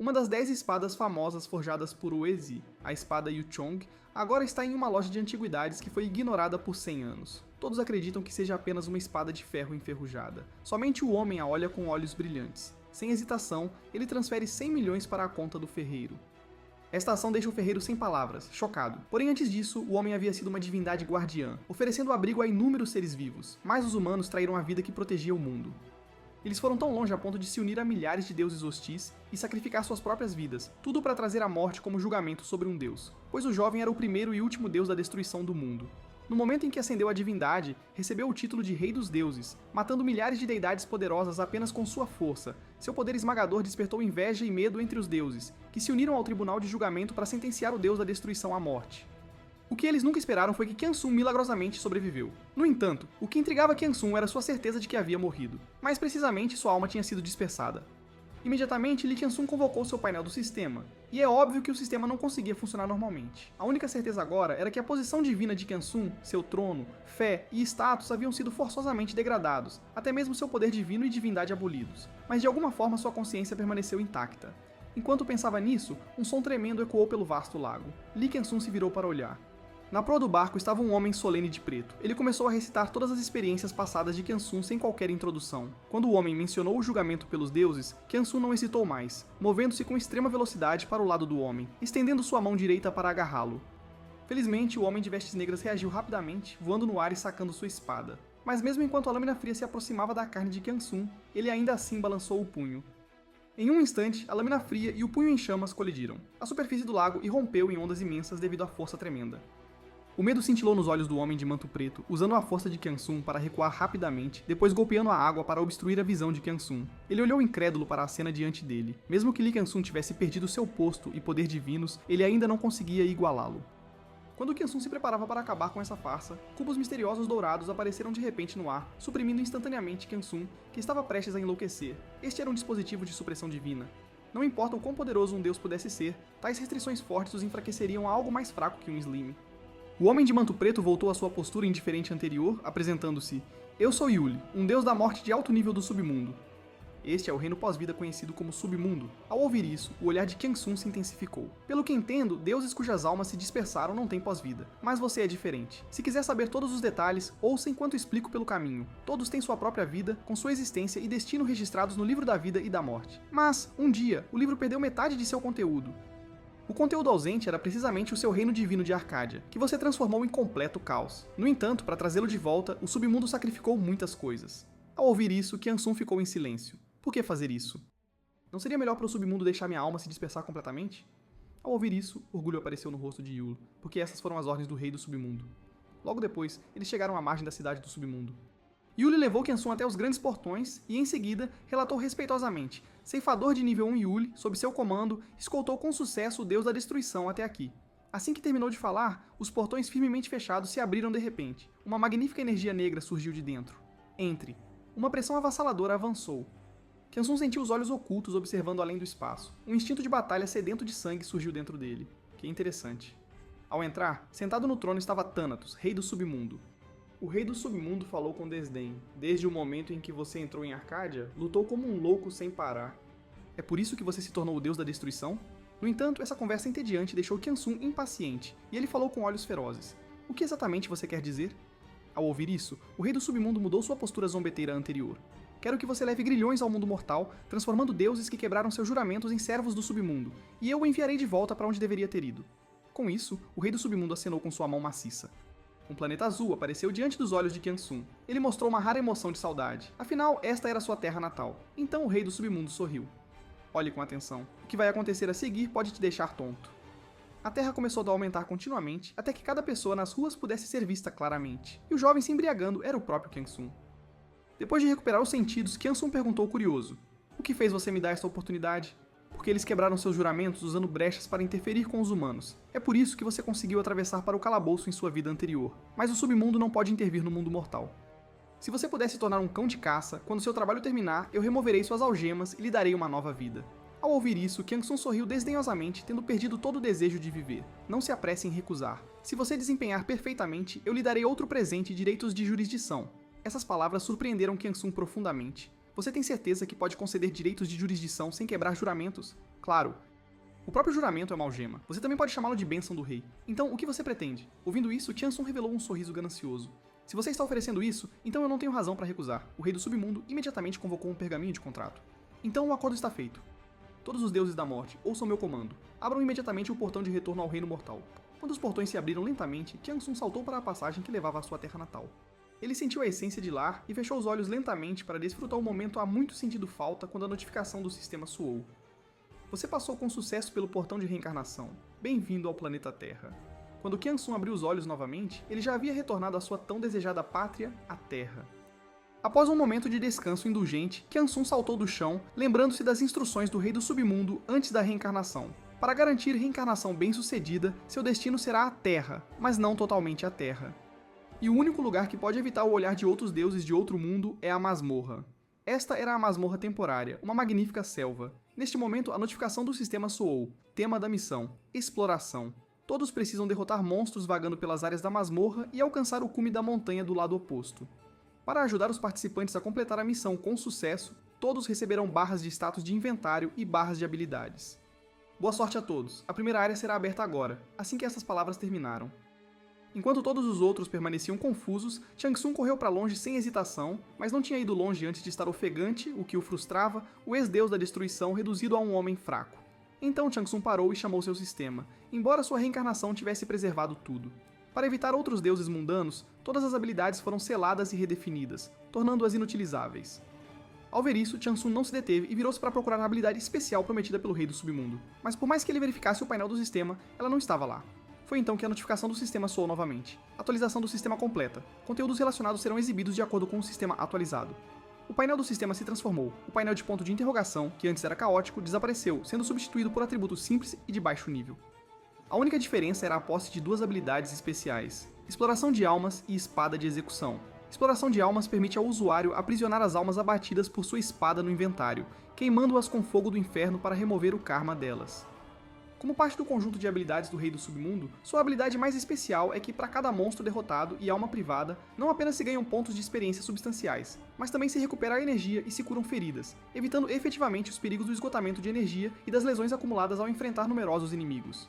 Uma das 10 espadas famosas forjadas por Uezi, a espada Yuchong, agora está em uma loja de antiguidades que foi ignorada por 100 anos. Todos acreditam que seja apenas uma espada de ferro enferrujada. Somente o homem a olha com olhos brilhantes. Sem hesitação, ele transfere 100 milhões para a conta do ferreiro. Esta ação deixa o ferreiro sem palavras, chocado. Porém, antes disso, o homem havia sido uma divindade guardiã, oferecendo abrigo a inúmeros seres vivos, mas os humanos traíram a vida que protegia o mundo. Eles foram tão longe a ponto de se unir a milhares de deuses hostis e sacrificar suas próprias vidas, tudo para trazer a morte como julgamento sobre um deus, pois o jovem era o primeiro e último deus da destruição do mundo. No momento em que ascendeu à divindade, recebeu o título de Rei dos Deuses, matando milhares de deidades poderosas apenas com sua força. Seu poder esmagador despertou inveja e medo entre os deuses, que se uniram ao tribunal de julgamento para sentenciar o deus da destruição à morte. O que eles nunca esperaram foi que Qiansun milagrosamente sobreviveu. No entanto, o que intrigava Qiansun era sua certeza de que havia morrido. Mais precisamente, sua alma tinha sido dispersada. Imediatamente, Li Qiansun convocou seu painel do sistema, e é óbvio que o sistema não conseguia funcionar normalmente. A única certeza agora era que a posição divina de Qiansun, seu trono, fé e status haviam sido forçosamente degradados, até mesmo seu poder divino e divindade abolidos. Mas de alguma forma sua consciência permaneceu intacta. Enquanto pensava nisso, um som tremendo ecoou pelo vasto lago. Li Qiansun se virou para olhar. Na proa do barco estava um homem solene de preto. Ele começou a recitar todas as experiências passadas de Qiansun sem qualquer introdução. Quando o homem mencionou o julgamento pelos deuses, Qiansun não hesitou mais, movendo-se com extrema velocidade para o lado do homem, estendendo sua mão direita para agarrá-lo. Felizmente, o homem de vestes negras reagiu rapidamente, voando no ar e sacando sua espada. Mas mesmo enquanto a lâmina fria se aproximava da carne de Qiansun, ele ainda assim balançou o punho. Em um instante, a lâmina fria e o punho em chamas colidiram. A superfície do lago irrompeu em ondas imensas devido à força tremenda. O medo cintilou nos olhos do homem de manto preto, usando a força de Qiansun para recuar rapidamente, depois golpeando a água para obstruir a visão de Qiansun. Ele olhou incrédulo para a cena diante dele. Mesmo que Li Qiansun tivesse perdido seu posto e poder divinos, ele ainda não conseguia igualá-lo. Quando Qiansun se preparava para acabar com essa farsa, cubos misteriosos dourados apareceram de repente no ar, suprimindo instantaneamente Qiansun, que estava prestes a enlouquecer. Este era um dispositivo de supressão divina. Não importa o quão poderoso um deus pudesse ser, tais restrições fortes os enfraqueceriam a algo mais fraco que um Slim. O homem de manto preto voltou à sua postura indiferente anterior, apresentando-se: "Eu sou Yuli, um deus da morte de alto nível do submundo." Este é o reino pós-vida conhecido como Submundo. Ao ouvir isso, o olhar de Qiansun se intensificou. Pelo que entendo, deuses cujas almas se dispersaram não têm pós-vida. Mas você é diferente. Se quiser saber todos os detalhes, ouça enquanto explico pelo caminho. Todos têm sua própria vida, com sua existência e destino registrados no livro da vida e da morte. Mas, um dia, o livro perdeu metade de seu conteúdo. O conteúdo ausente era precisamente o seu reino divino de Arcádia, que você transformou em completo caos. No entanto, para trazê-lo de volta, o submundo sacrificou muitas coisas. Ao ouvir isso, Qiansun ficou em silêncio. Por que fazer isso? Não seria melhor para o submundo deixar minha alma se dispersar completamente? Ao ouvir isso, orgulho apareceu no rosto de Yul, porque essas foram as ordens do rei do submundo. Logo depois, eles chegaram à margem da cidade do submundo. Yuli levou Qiansun até os grandes portões e, em seguida, relatou respeitosamente: ceifador de nível 1 Yuli, sob seu comando, escoltou com sucesso o deus da destruição até aqui. Assim que terminou de falar, os portões firmemente fechados se abriram de repente. Uma magnífica energia negra surgiu de dentro. Entre. Uma pressão avassaladora avançou. Qiansun sentiu os olhos ocultos observando além do espaço. Um instinto de batalha sedento de sangue surgiu dentro dele. Que interessante. Ao entrar, sentado no trono estava Thanatos, rei do submundo. O rei do submundo falou com desdém. Desde o momento em que você entrou em Arcádia, lutou como um louco sem parar. É por isso que você se tornou o deus da destruição? No entanto, essa conversa entediante deixou Qiansun impaciente, e ele falou com olhos ferozes. O que exatamente você quer dizer? Ao ouvir isso, o rei do submundo mudou sua postura zombeteira anterior. Quero que você leve grilhões ao mundo mortal, transformando deuses que quebraram seus juramentos em servos do submundo, e eu o enviarei de volta para onde deveria ter ido. Com isso, o rei do submundo acenou com sua mão maciça. Um planeta azul apareceu diante dos olhos de Qiansun. Ele mostrou uma rara emoção de saudade. Afinal, esta era sua terra natal. Então o rei do submundo sorriu. Olhe com atenção. O que vai acontecer a seguir pode te deixar tonto. A terra começou a aumentar continuamente, até que cada pessoa nas ruas pudesse ser vista claramente. E o jovem se embriagando era o próprio Qiansun. Depois de recuperar os sentidos, Qiansun perguntou curioso: "O que fez você me dar esta oportunidade?" "Porque eles quebraram seus juramentos usando brechas para interferir com os humanos. É por isso que você conseguiu atravessar para o calabouço em sua vida anterior. Mas o submundo não pode intervir no mundo mortal. Se você pudesse tornar um cão de caça, quando seu trabalho terminar, eu removerei suas algemas e lhe darei uma nova vida." Ao ouvir isso, Qiansun sorriu desdenhosamente, tendo perdido todo o desejo de viver. Não se apresse em recusar. Se você desempenhar perfeitamente, eu lhe darei outro presente e direitos de jurisdição. Essas palavras surpreenderam Qiansun profundamente. Você tem certeza que pode conceder direitos de jurisdição sem quebrar juramentos? Claro. O próprio juramento é uma algema. Você também pode chamá-lo de bênção do rei. Então, o que você pretende? Ouvindo isso, Tiansun revelou um sorriso ganancioso. Se você está oferecendo isso, então eu não tenho razão para recusar. O rei do submundo imediatamente convocou um pergaminho de contrato. Então o acordo está feito. Todos os deuses da morte, ouçam meu comando. Abram imediatamente o portão de retorno ao reino mortal. Quando os portões se abriram lentamente, Tiansun saltou para a passagem que levava à sua terra natal. Ele sentiu a essência de lar e fechou os olhos lentamente para desfrutar o momento há muito sentido falta quando a notificação do sistema soou. Você passou com sucesso pelo portão de reencarnação. Bem-vindo ao planeta Terra. Quando Tiansun abriu os olhos novamente, ele já havia retornado à sua tão desejada pátria, a Terra. Após um momento de descanso indulgente, Tiansun saltou do chão, lembrando-se das instruções do rei do submundo antes da reencarnação. Para garantir reencarnação bem-sucedida, seu destino será a Terra, mas não totalmente a Terra. E o único lugar que pode evitar o olhar de outros deuses de outro mundo é a masmorra. Esta era a masmorra temporária, uma magnífica selva. Neste momento, a notificação do sistema soou. Tema da missão: exploração. Todos precisam derrotar monstros vagando pelas áreas da masmorra e alcançar o cume da montanha do lado oposto. Para ajudar os participantes a completar a missão com sucesso, todos receberão barras de status de inventário e barras de habilidades. Boa sorte a todos. A primeira área será aberta agora, assim que essas palavras terminaram. Enquanto todos os outros permaneciam confusos, Tiansun correu para longe sem hesitação, mas não tinha ido longe antes de estar ofegante, o que o frustrava, o ex-deus da destruição reduzido a um homem fraco. Então Tiansun parou e chamou seu sistema, embora sua reencarnação tivesse preservado tudo. Para evitar outros deuses mundanos, todas as habilidades foram seladas e redefinidas, tornando-as inutilizáveis. Ao ver isso, Tiansun não se deteve e virou-se para procurar a habilidade especial prometida pelo rei do submundo. Mas por mais que ele verificasse o painel do sistema, ela não estava lá. Foi então que a notificação do sistema soou novamente. Atualização do sistema completa. Conteúdos relacionados serão exibidos de acordo com o sistema atualizado. O painel do sistema se transformou. O painel de ponto de interrogação, que antes era caótico, desapareceu, sendo substituído por atributos simples e de baixo nível. A única diferença era a posse de duas habilidades especiais: Exploração de Almas e Espada de Execução. Exploração de Almas permite ao usuário aprisionar as almas abatidas por sua espada no inventário, queimando-as com fogo do inferno para remover o karma delas. Como parte do conjunto de habilidades do Rei do Submundo, sua habilidade mais especial é que para cada monstro derrotado e alma privada, não apenas se ganham pontos de experiência substanciais, mas também se recupera a energia e se curam feridas, evitando efetivamente os perigos do esgotamento de energia e das lesões acumuladas ao enfrentar numerosos inimigos.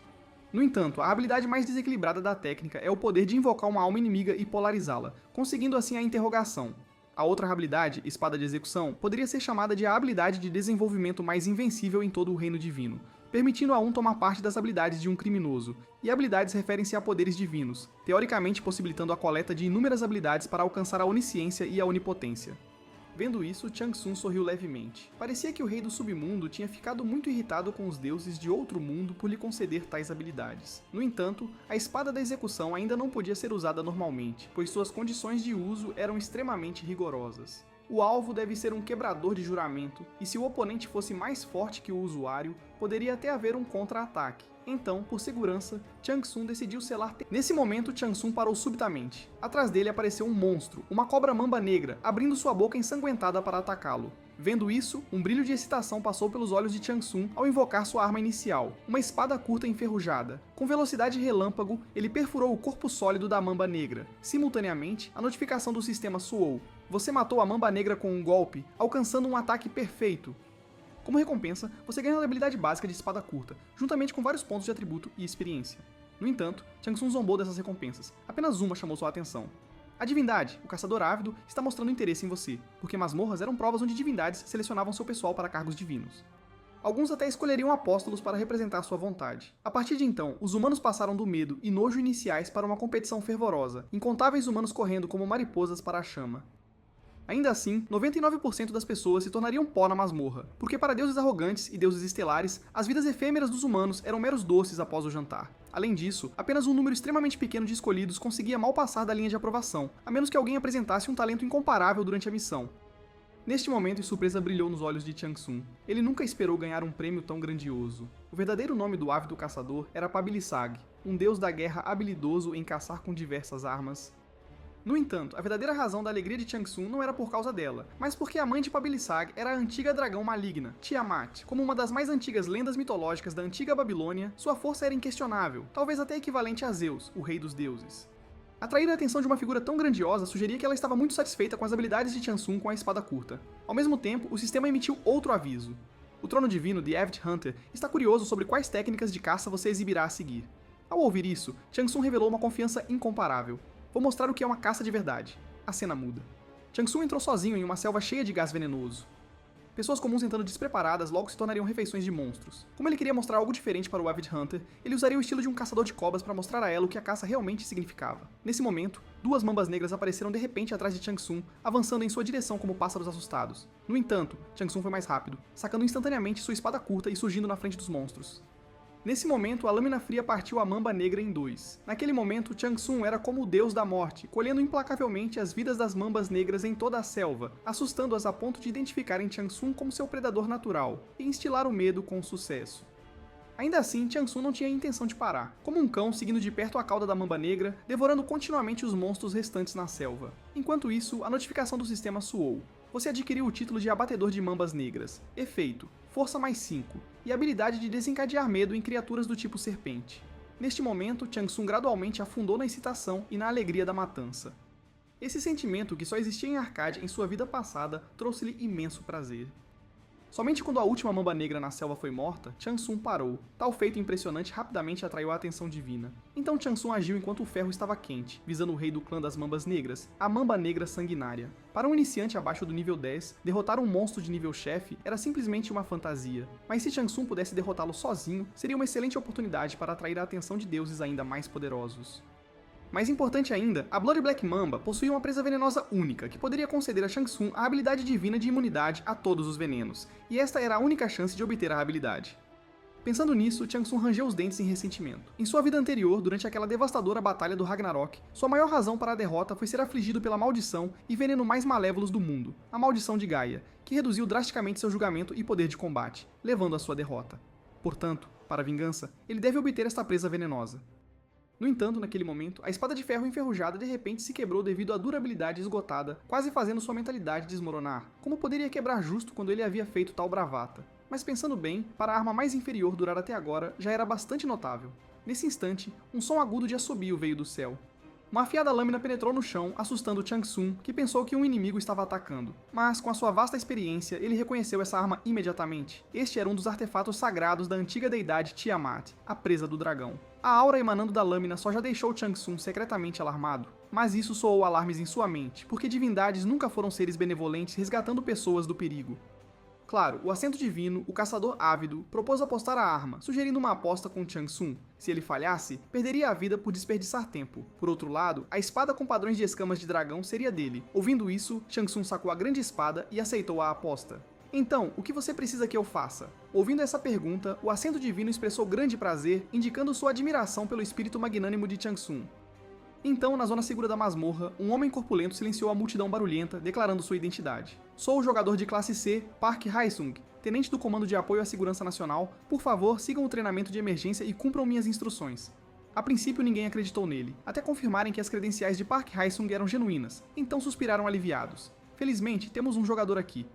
No entanto, a habilidade mais desequilibrada da técnica é o poder de invocar uma alma inimiga e polarizá-la, conseguindo assim a interrogação. A outra habilidade, Espada de Execução, poderia ser chamada de a habilidade de desenvolvimento mais invencível em todo o reino divino, permitindo a um tomar parte das habilidades de um criminoso, e habilidades referem-se a poderes divinos, teoricamente possibilitando a coleta de inúmeras habilidades para alcançar a onisciência e a onipotência. Vendo isso, Tiansun sorriu levemente. Parecia que o rei do submundo tinha ficado muito irritado com os deuses de outro mundo por lhe conceder tais habilidades. No entanto, a espada da execução ainda não podia ser usada normalmente, pois suas condições de uso eram extremamente rigorosas. O alvo deve ser um quebrador de juramento, e se o oponente fosse mais forte que o usuário, poderia até haver um contra-ataque. Então, por segurança, Tiansun decidiu selar... Nesse momento, Tiansun parou subitamente. Atrás dele apareceu um monstro, uma cobra-mamba negra, abrindo sua boca ensanguentada para atacá-lo. Vendo isso, um brilho de excitação passou pelos olhos de Tiansun ao invocar sua arma inicial, uma espada curta enferrujada. Com velocidade relâmpago, ele perfurou o corpo sólido da mamba negra. Simultaneamente, a notificação do sistema soou. Você matou a mamba negra com um golpe, alcançando um ataque perfeito. Como recompensa, você ganha a habilidade básica de espada curta, juntamente com vários pontos de atributo e experiência. No entanto, Tiansun zombou dessas recompensas. Apenas uma chamou sua atenção. A divindade, o caçador ávido, está mostrando interesse em você, porque masmorras eram provas onde divindades selecionavam seu pessoal para cargos divinos. Alguns até escolheriam apóstolos para representar sua vontade. A partir de então, os humanos passaram do medo e nojo iniciais para uma competição fervorosa, incontáveis humanos correndo como mariposas para a chama. Ainda assim, 99% das pessoas se tornariam pó na masmorra, porque para deuses arrogantes e deuses estelares, as vidas efêmeras dos humanos eram meros doces após o jantar. Além disso, apenas um número extremamente pequeno de escolhidos conseguia mal passar da linha de aprovação, a menos que alguém apresentasse um talento incomparável durante a missão. Neste momento, surpresa brilhou nos olhos de Tiansun. Ele nunca esperou ganhar um prêmio tão grandioso. O verdadeiro nome do ávido caçador era Pabilisag, um deus da guerra habilidoso em caçar com diversas armas. No entanto, a verdadeira razão da alegria de Tiansun não era por causa dela, mas porque a mãe de Pabilisag era a antiga dragão maligna, Tiamat. Como uma das mais antigas lendas mitológicas da antiga Babilônia, sua força era inquestionável, talvez até equivalente a Zeus, o rei dos deuses. Atrair a atenção de uma figura tão grandiosa sugeria que ela estava muito satisfeita com as habilidades de Chansung com a espada curta. Ao mesmo tempo, o sistema emitiu outro aviso. O trono divino, The Avid Hunter, está curioso sobre quais técnicas de caça você exibirá a seguir. Ao ouvir isso, Chansung revelou uma confiança incomparável. Vou mostrar o que é uma caça de verdade. A cena muda. Chansung entrou sozinho em uma selva cheia de gás venenoso. Pessoas comuns entrando despreparadas logo se tornariam refeições de monstros. Como ele queria mostrar algo diferente para o Avid Hunter, ele usaria o estilo de um caçador de cobras para mostrar a ela o que a caça realmente significava. Nesse momento, duas mambas negras apareceram de repente atrás de Chansung, avançando em sua direção como pássaros assustados. No entanto, Chansung foi mais rápido, sacando instantaneamente sua espada curta e surgindo na frente dos monstros. Nesse momento, a lâmina fria partiu a mamba negra em dois. Naquele momento, Chansung era como o deus da morte, colhendo implacavelmente as vidas das mambas negras em toda a selva, assustando-as a ponto de identificarem Chansung como seu predador natural, e instilar o medo com sucesso. Ainda assim, Chansung não tinha intenção de parar, como um cão seguindo de perto a cauda da mamba negra, devorando continuamente os monstros restantes na selva. Enquanto isso, a notificação do sistema soou. Você adquiriu o título de abatedor de mambas negras. Efeito: força mais 5, e habilidade de desencadear medo em criaturas do tipo serpente. Neste momento, Chansung gradualmente afundou na excitação e na alegria da matança. Esse sentimento, que só existia em Arcade em sua vida passada, trouxe-lhe imenso prazer. Somente quando a última mamba negra na selva foi morta, Chansung parou. Tal feito impressionante rapidamente atraiu a atenção divina. Então Chansung agiu enquanto o ferro estava quente, visando o rei do clã das mambas negras, a mamba negra sanguinária. Para um iniciante abaixo do nível 10, derrotar um monstro de nível chefe era simplesmente uma fantasia. Mas se Chansung pudesse derrotá-lo sozinho, seria uma excelente oportunidade para atrair a atenção de deuses ainda mais poderosos. Mais importante ainda, a Blood Black Mamba possuía uma presa venenosa única, que poderia conceder a Chansung a habilidade divina de imunidade a todos os venenos, e esta era a única chance de obter a habilidade. Pensando nisso, Chansung rangeu os dentes em ressentimento. Em sua vida anterior, durante aquela devastadora batalha do Ragnarok, sua maior razão para a derrota foi ser afligido pela maldição e veneno mais malévolos do mundo, a Maldição de Gaia, que reduziu drasticamente seu julgamento e poder de combate, levando à sua derrota. Portanto, para a vingança, ele deve obter esta presa venenosa. No entanto, naquele momento, a espada de ferro enferrujada de repente se quebrou devido à durabilidade esgotada, quase fazendo sua mentalidade desmoronar. Como poderia quebrar justo quando ele havia feito tal bravata? Mas pensando bem, para a arma mais inferior durar até agora, já era bastante notável. Nesse instante, um som agudo de assobio veio do céu. Uma afiada lâmina penetrou no chão, assustando Chansung, que pensou que um inimigo estava atacando. Mas, com a sua vasta experiência, ele reconheceu essa arma imediatamente. Este era um dos artefatos sagrados da antiga deidade Tiamat, a presa do dragão. A aura emanando da lâmina só já deixou Chansung secretamente alarmado. Mas isso soou alarmes em sua mente, porque divindades nunca foram seres benevolentes resgatando pessoas do perigo. Claro, o assento divino, o caçador ávido, propôs apostar a arma, sugerindo uma aposta com Chansung. Se ele falhasse, perderia a vida por desperdiçar tempo. Por outro lado, a espada com padrões de escamas de dragão seria dele. Ouvindo isso, Chansung sacou a grande espada e aceitou a aposta. Então, o que você precisa que eu faça? Ouvindo essa pergunta, o assento divino expressou grande prazer, indicando sua admiração pelo espírito magnânimo de Chansung. Então, na zona segura da masmorra, um homem corpulento silenciou a multidão barulhenta, declarando sua identidade. Sou o jogador de classe C, Park Hae-sung, tenente do Comando de Apoio à Segurança Nacional. Por favor, sigam o treinamento de emergência e cumpram minhas instruções. A princípio, ninguém acreditou nele, até confirmarem que as credenciais de Park Hae-sung eram genuínas, então suspiraram aliviados. Felizmente, temos um jogador aqui.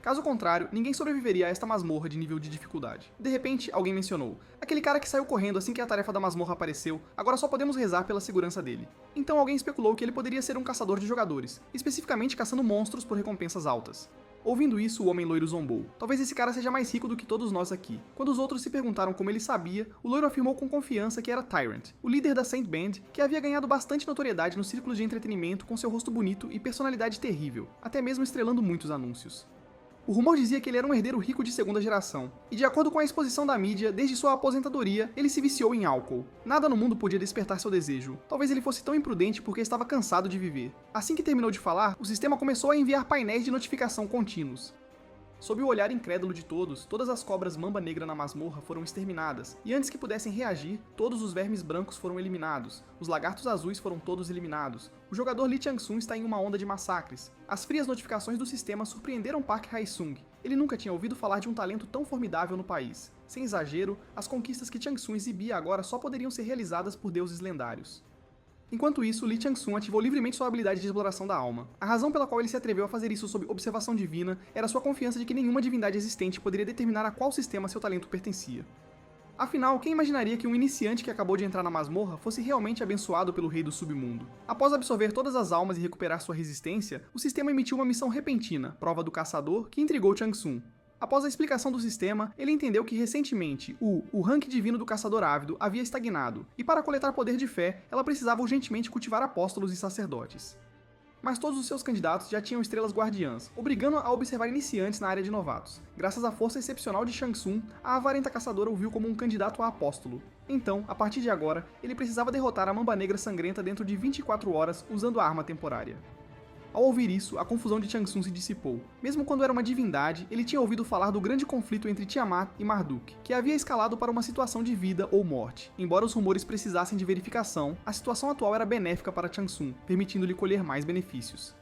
Caso contrário, ninguém sobreviveria a esta masmorra de nível de dificuldade. De repente, alguém mencionou: aquele cara que saiu correndo assim que a tarefa da masmorra apareceu, agora só podemos rezar pela segurança dele. Então alguém especulou que ele poderia ser um caçador de jogadores, especificamente caçando monstros por recompensas altas. Ouvindo isso, o homem loiro zombou. Talvez esse cara seja mais rico do que todos nós aqui. Quando os outros se perguntaram como ele sabia, o loiro afirmou com confiança que era Tyrant, o líder da Saint Band, que havia ganhado bastante notoriedade nos círculos de entretenimento com seu rosto bonito e personalidade terrível, até mesmo estrelando muitos anúncios. O rumor dizia que ele era um herdeiro rico de segunda geração, e de acordo com a exposição da mídia, desde sua aposentadoria, ele se viciou em álcool. Nada no mundo podia despertar seu desejo. Talvez ele fosse tão imprudente porque estava cansado de viver. Assim que terminou de falar, o sistema começou a enviar painéis de notificação contínuos. Sob o olhar incrédulo de todos, todas as cobras mamba negra na masmorra foram exterminadas, e antes que pudessem reagir, todos os vermes brancos foram eliminados, os lagartos azuis foram todos eliminados. O jogador Lee Chansung está em uma onda de massacres. As frias notificações do sistema surpreenderam Park Hae-sung. Ele nunca tinha ouvido falar de um talento tão formidável no país. Sem exagero, as conquistas que Chansung exibia agora só poderiam ser realizadas por deuses lendários. Enquanto isso, Lee Chansung ativou livremente sua habilidade de exploração da alma. A razão pela qual ele se atreveu a fazer isso sob observação divina era sua confiança de que nenhuma divindade existente poderia determinar a qual sistema seu talento pertencia. Afinal, quem imaginaria que um iniciante que acabou de entrar na masmorra fosse realmente abençoado pelo rei do submundo? Após absorver todas as almas e recuperar sua resistência, o sistema emitiu uma missão repentina, Prova do Caçador, que intrigou Shang Tsung. Após a explicação do sistema, ele entendeu que recentemente o rank divino do Caçador Ávido havia estagnado, e para coletar poder de fé, ela precisava urgentemente cultivar apóstolos e sacerdotes. Mas todos os seus candidatos já tinham estrelas guardiãs, obrigando a observar iniciantes na área de novatos. Graças à força excepcional de Shang Tsung, a avarenta caçadora o viu como um candidato a apóstolo. Então, a partir de agora, ele precisava derrotar a Mamba Negra Sangrenta dentro de 24 horas usando a arma temporária. Ao ouvir isso, a confusão de Shang Tsung se dissipou. Mesmo quando era uma divindade, ele tinha ouvido falar do grande conflito entre Tiamat e Marduk, que havia escalado para uma situação de vida ou morte. Embora os rumores precisassem de verificação, a situação atual era benéfica para Shang Tsung, permitindo-lhe colher mais benefícios.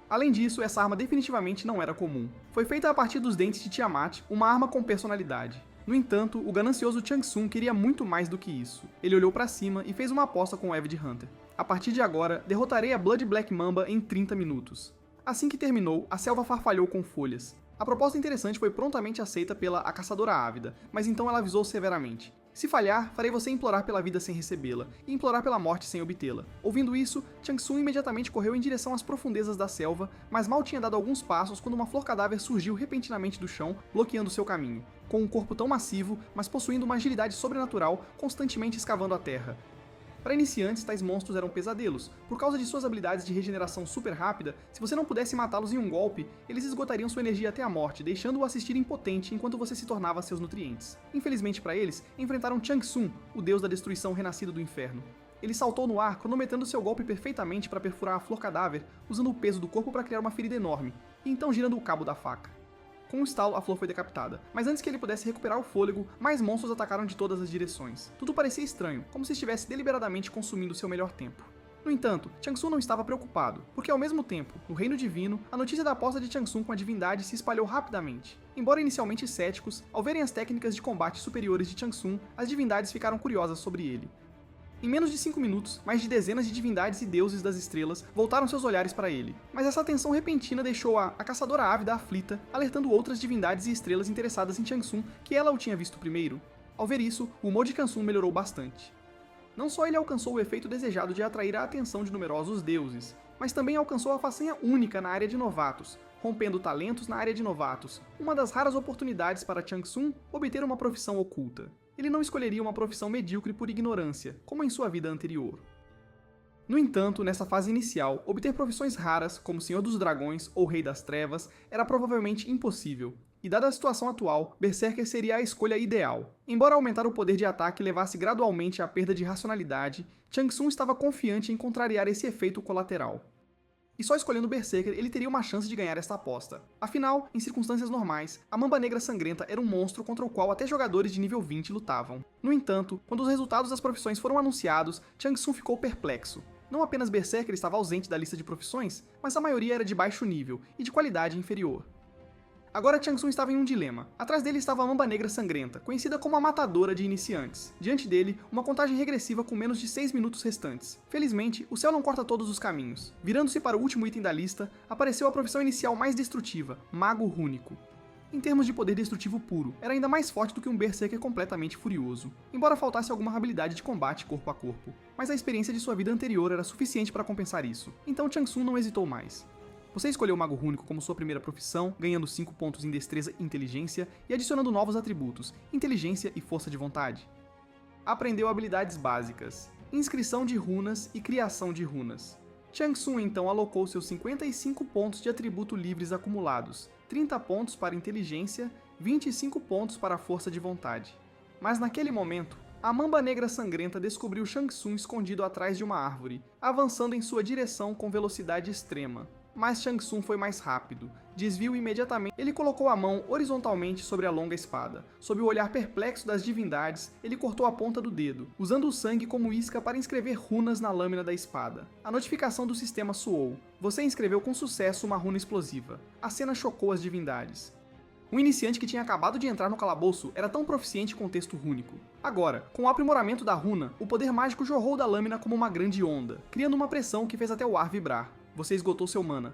Além disso, essa arma definitivamente não era comum. Foi feita a partir dos dentes de Tiamat, uma arma com personalidade. No entanto, o ganancioso Shang Tsung queria muito mais do que isso. Ele olhou para cima e fez uma aposta com o Avid Hunter. A partir de agora, derrotarei a Blood Black Mamba em 30 minutos. Assim que terminou, a selva farfalhou com folhas. A proposta interessante foi prontamente aceita pela A Caçadora Ávida, mas então ela avisou severamente. Se falhar, farei você implorar pela vida sem recebê-la, e implorar pela morte sem obtê-la. Ouvindo isso, Shang Tsung imediatamente correu em direção às profundezas da selva, mas mal tinha dado alguns passos quando uma flor cadáver surgiu repentinamente do chão, bloqueando seu caminho. Com um corpo tão massivo, mas possuindo uma agilidade sobrenatural, constantemente escavando a terra. Para iniciantes, tais monstros eram pesadelos. Por causa de suas habilidades de regeneração super rápida, se você não pudesse matá-los em um golpe, eles esgotariam sua energia até a morte, deixando-o assistir impotente enquanto você se tornava seus nutrientes. Infelizmente para eles, enfrentaram Shang Tsung, o deus da destruição renascido do inferno. Ele saltou no ar, cronometrando seu golpe perfeitamente para perfurar a flor cadáver, usando o peso do corpo para criar uma ferida enorme, e então girando o cabo da faca. Com um estalo, a flor foi decapitada, mas antes que ele pudesse recuperar o fôlego, mais monstros atacaram de todas as direções. Tudo parecia estranho, como se estivesse deliberadamente consumindo seu melhor tempo. No entanto, Shang Tsung não estava preocupado, porque ao mesmo tempo, no Reino Divino, a notícia da aposta de Shang Tsung com a divindade se espalhou rapidamente. Embora inicialmente céticos, ao verem as técnicas de combate superiores de Shang Tsung, as divindades ficaram curiosas sobre ele. Em menos de 5 minutos, mais de dezenas de divindades e deuses das estrelas voltaram seus olhares para ele. Mas essa atenção repentina deixou a Caçadora Ávida aflita, alertando outras divindades e estrelas interessadas em Shang Tsung que ela o tinha visto primeiro. Ao ver isso, o humor de Shang Tsung melhorou bastante. Não só ele alcançou o efeito desejado de atrair a atenção de numerosos deuses, mas também alcançou a façanha única na área de novatos, rompendo talentos na área de novatos, uma das raras oportunidades para Shang Tsung obter uma profissão oculta. Ele não escolheria uma profissão medíocre por ignorância, como em sua vida anterior. No entanto, nessa fase inicial, obter profissões raras, como Senhor dos Dragões ou Rei das Trevas, era provavelmente impossível, e dada a situação atual, Berserker seria a escolha ideal. Embora aumentar o poder de ataque levasse gradualmente à perda de racionalidade, Shang Tsung estava confiante em contrariar esse efeito colateral. E só escolhendo Berserker ele teria uma chance de ganhar esta aposta. Afinal, em circunstâncias normais, a Mamba Negra Sangrenta era um monstro contra o qual até jogadores de nível 20 lutavam. No entanto, quando os resultados das profissões foram anunciados, Shang Tsung ficou perplexo. Não apenas Berserker estava ausente da lista de profissões, mas a maioria era de baixo nível e de qualidade inferior. Agora Shang Tsung estava em um dilema. Atrás dele estava a Mamba Negra Sangrenta, conhecida como a matadora de iniciantes. Diante dele, uma contagem regressiva com menos de 6 minutos restantes. Felizmente, o céu não corta todos os caminhos. Virando-se para o último item da lista, apareceu a profissão inicial mais destrutiva, Mago Rúnico. Em termos de poder destrutivo puro, era ainda mais forte do que um Berserker completamente furioso, embora faltasse alguma habilidade de combate corpo a corpo. Mas a experiência de sua vida anterior era suficiente para compensar isso, então Shang Tsung não hesitou mais. Você escolheu o Mago Rúnico como sua primeira profissão, ganhando 5 pontos em Destreza e Inteligência e adicionando novos atributos, Inteligência e Força de Vontade. Aprendeu habilidades básicas, Inscrição de Runas e Criação de Runas. Shang Tsung então alocou seus 55 pontos de atributo livres acumulados, 30 pontos para Inteligência, 25 pontos para Força de Vontade. Mas naquele momento, a Mamba Negra Sangrenta descobriu Shang Tsung escondido atrás de uma árvore, avançando em sua direção com velocidade extrema. Mas Shang Tsung foi mais rápido. Desviou imediatamente. Ele colocou a mão horizontalmente sobre a longa espada. Sob o olhar perplexo das divindades, ele cortou a ponta do dedo, usando o sangue como isca para inscrever runas na lâmina da espada. A notificação do sistema soou. Você inscreveu com sucesso uma runa explosiva. A cena chocou as divindades. Um iniciante que tinha acabado de entrar no calabouço era tão proficiente com o texto rúnico. Agora, com o aprimoramento da runa, o poder mágico jorrou da lâmina como uma grande onda, criando uma pressão que fez até o ar vibrar. Você esgotou seu mana.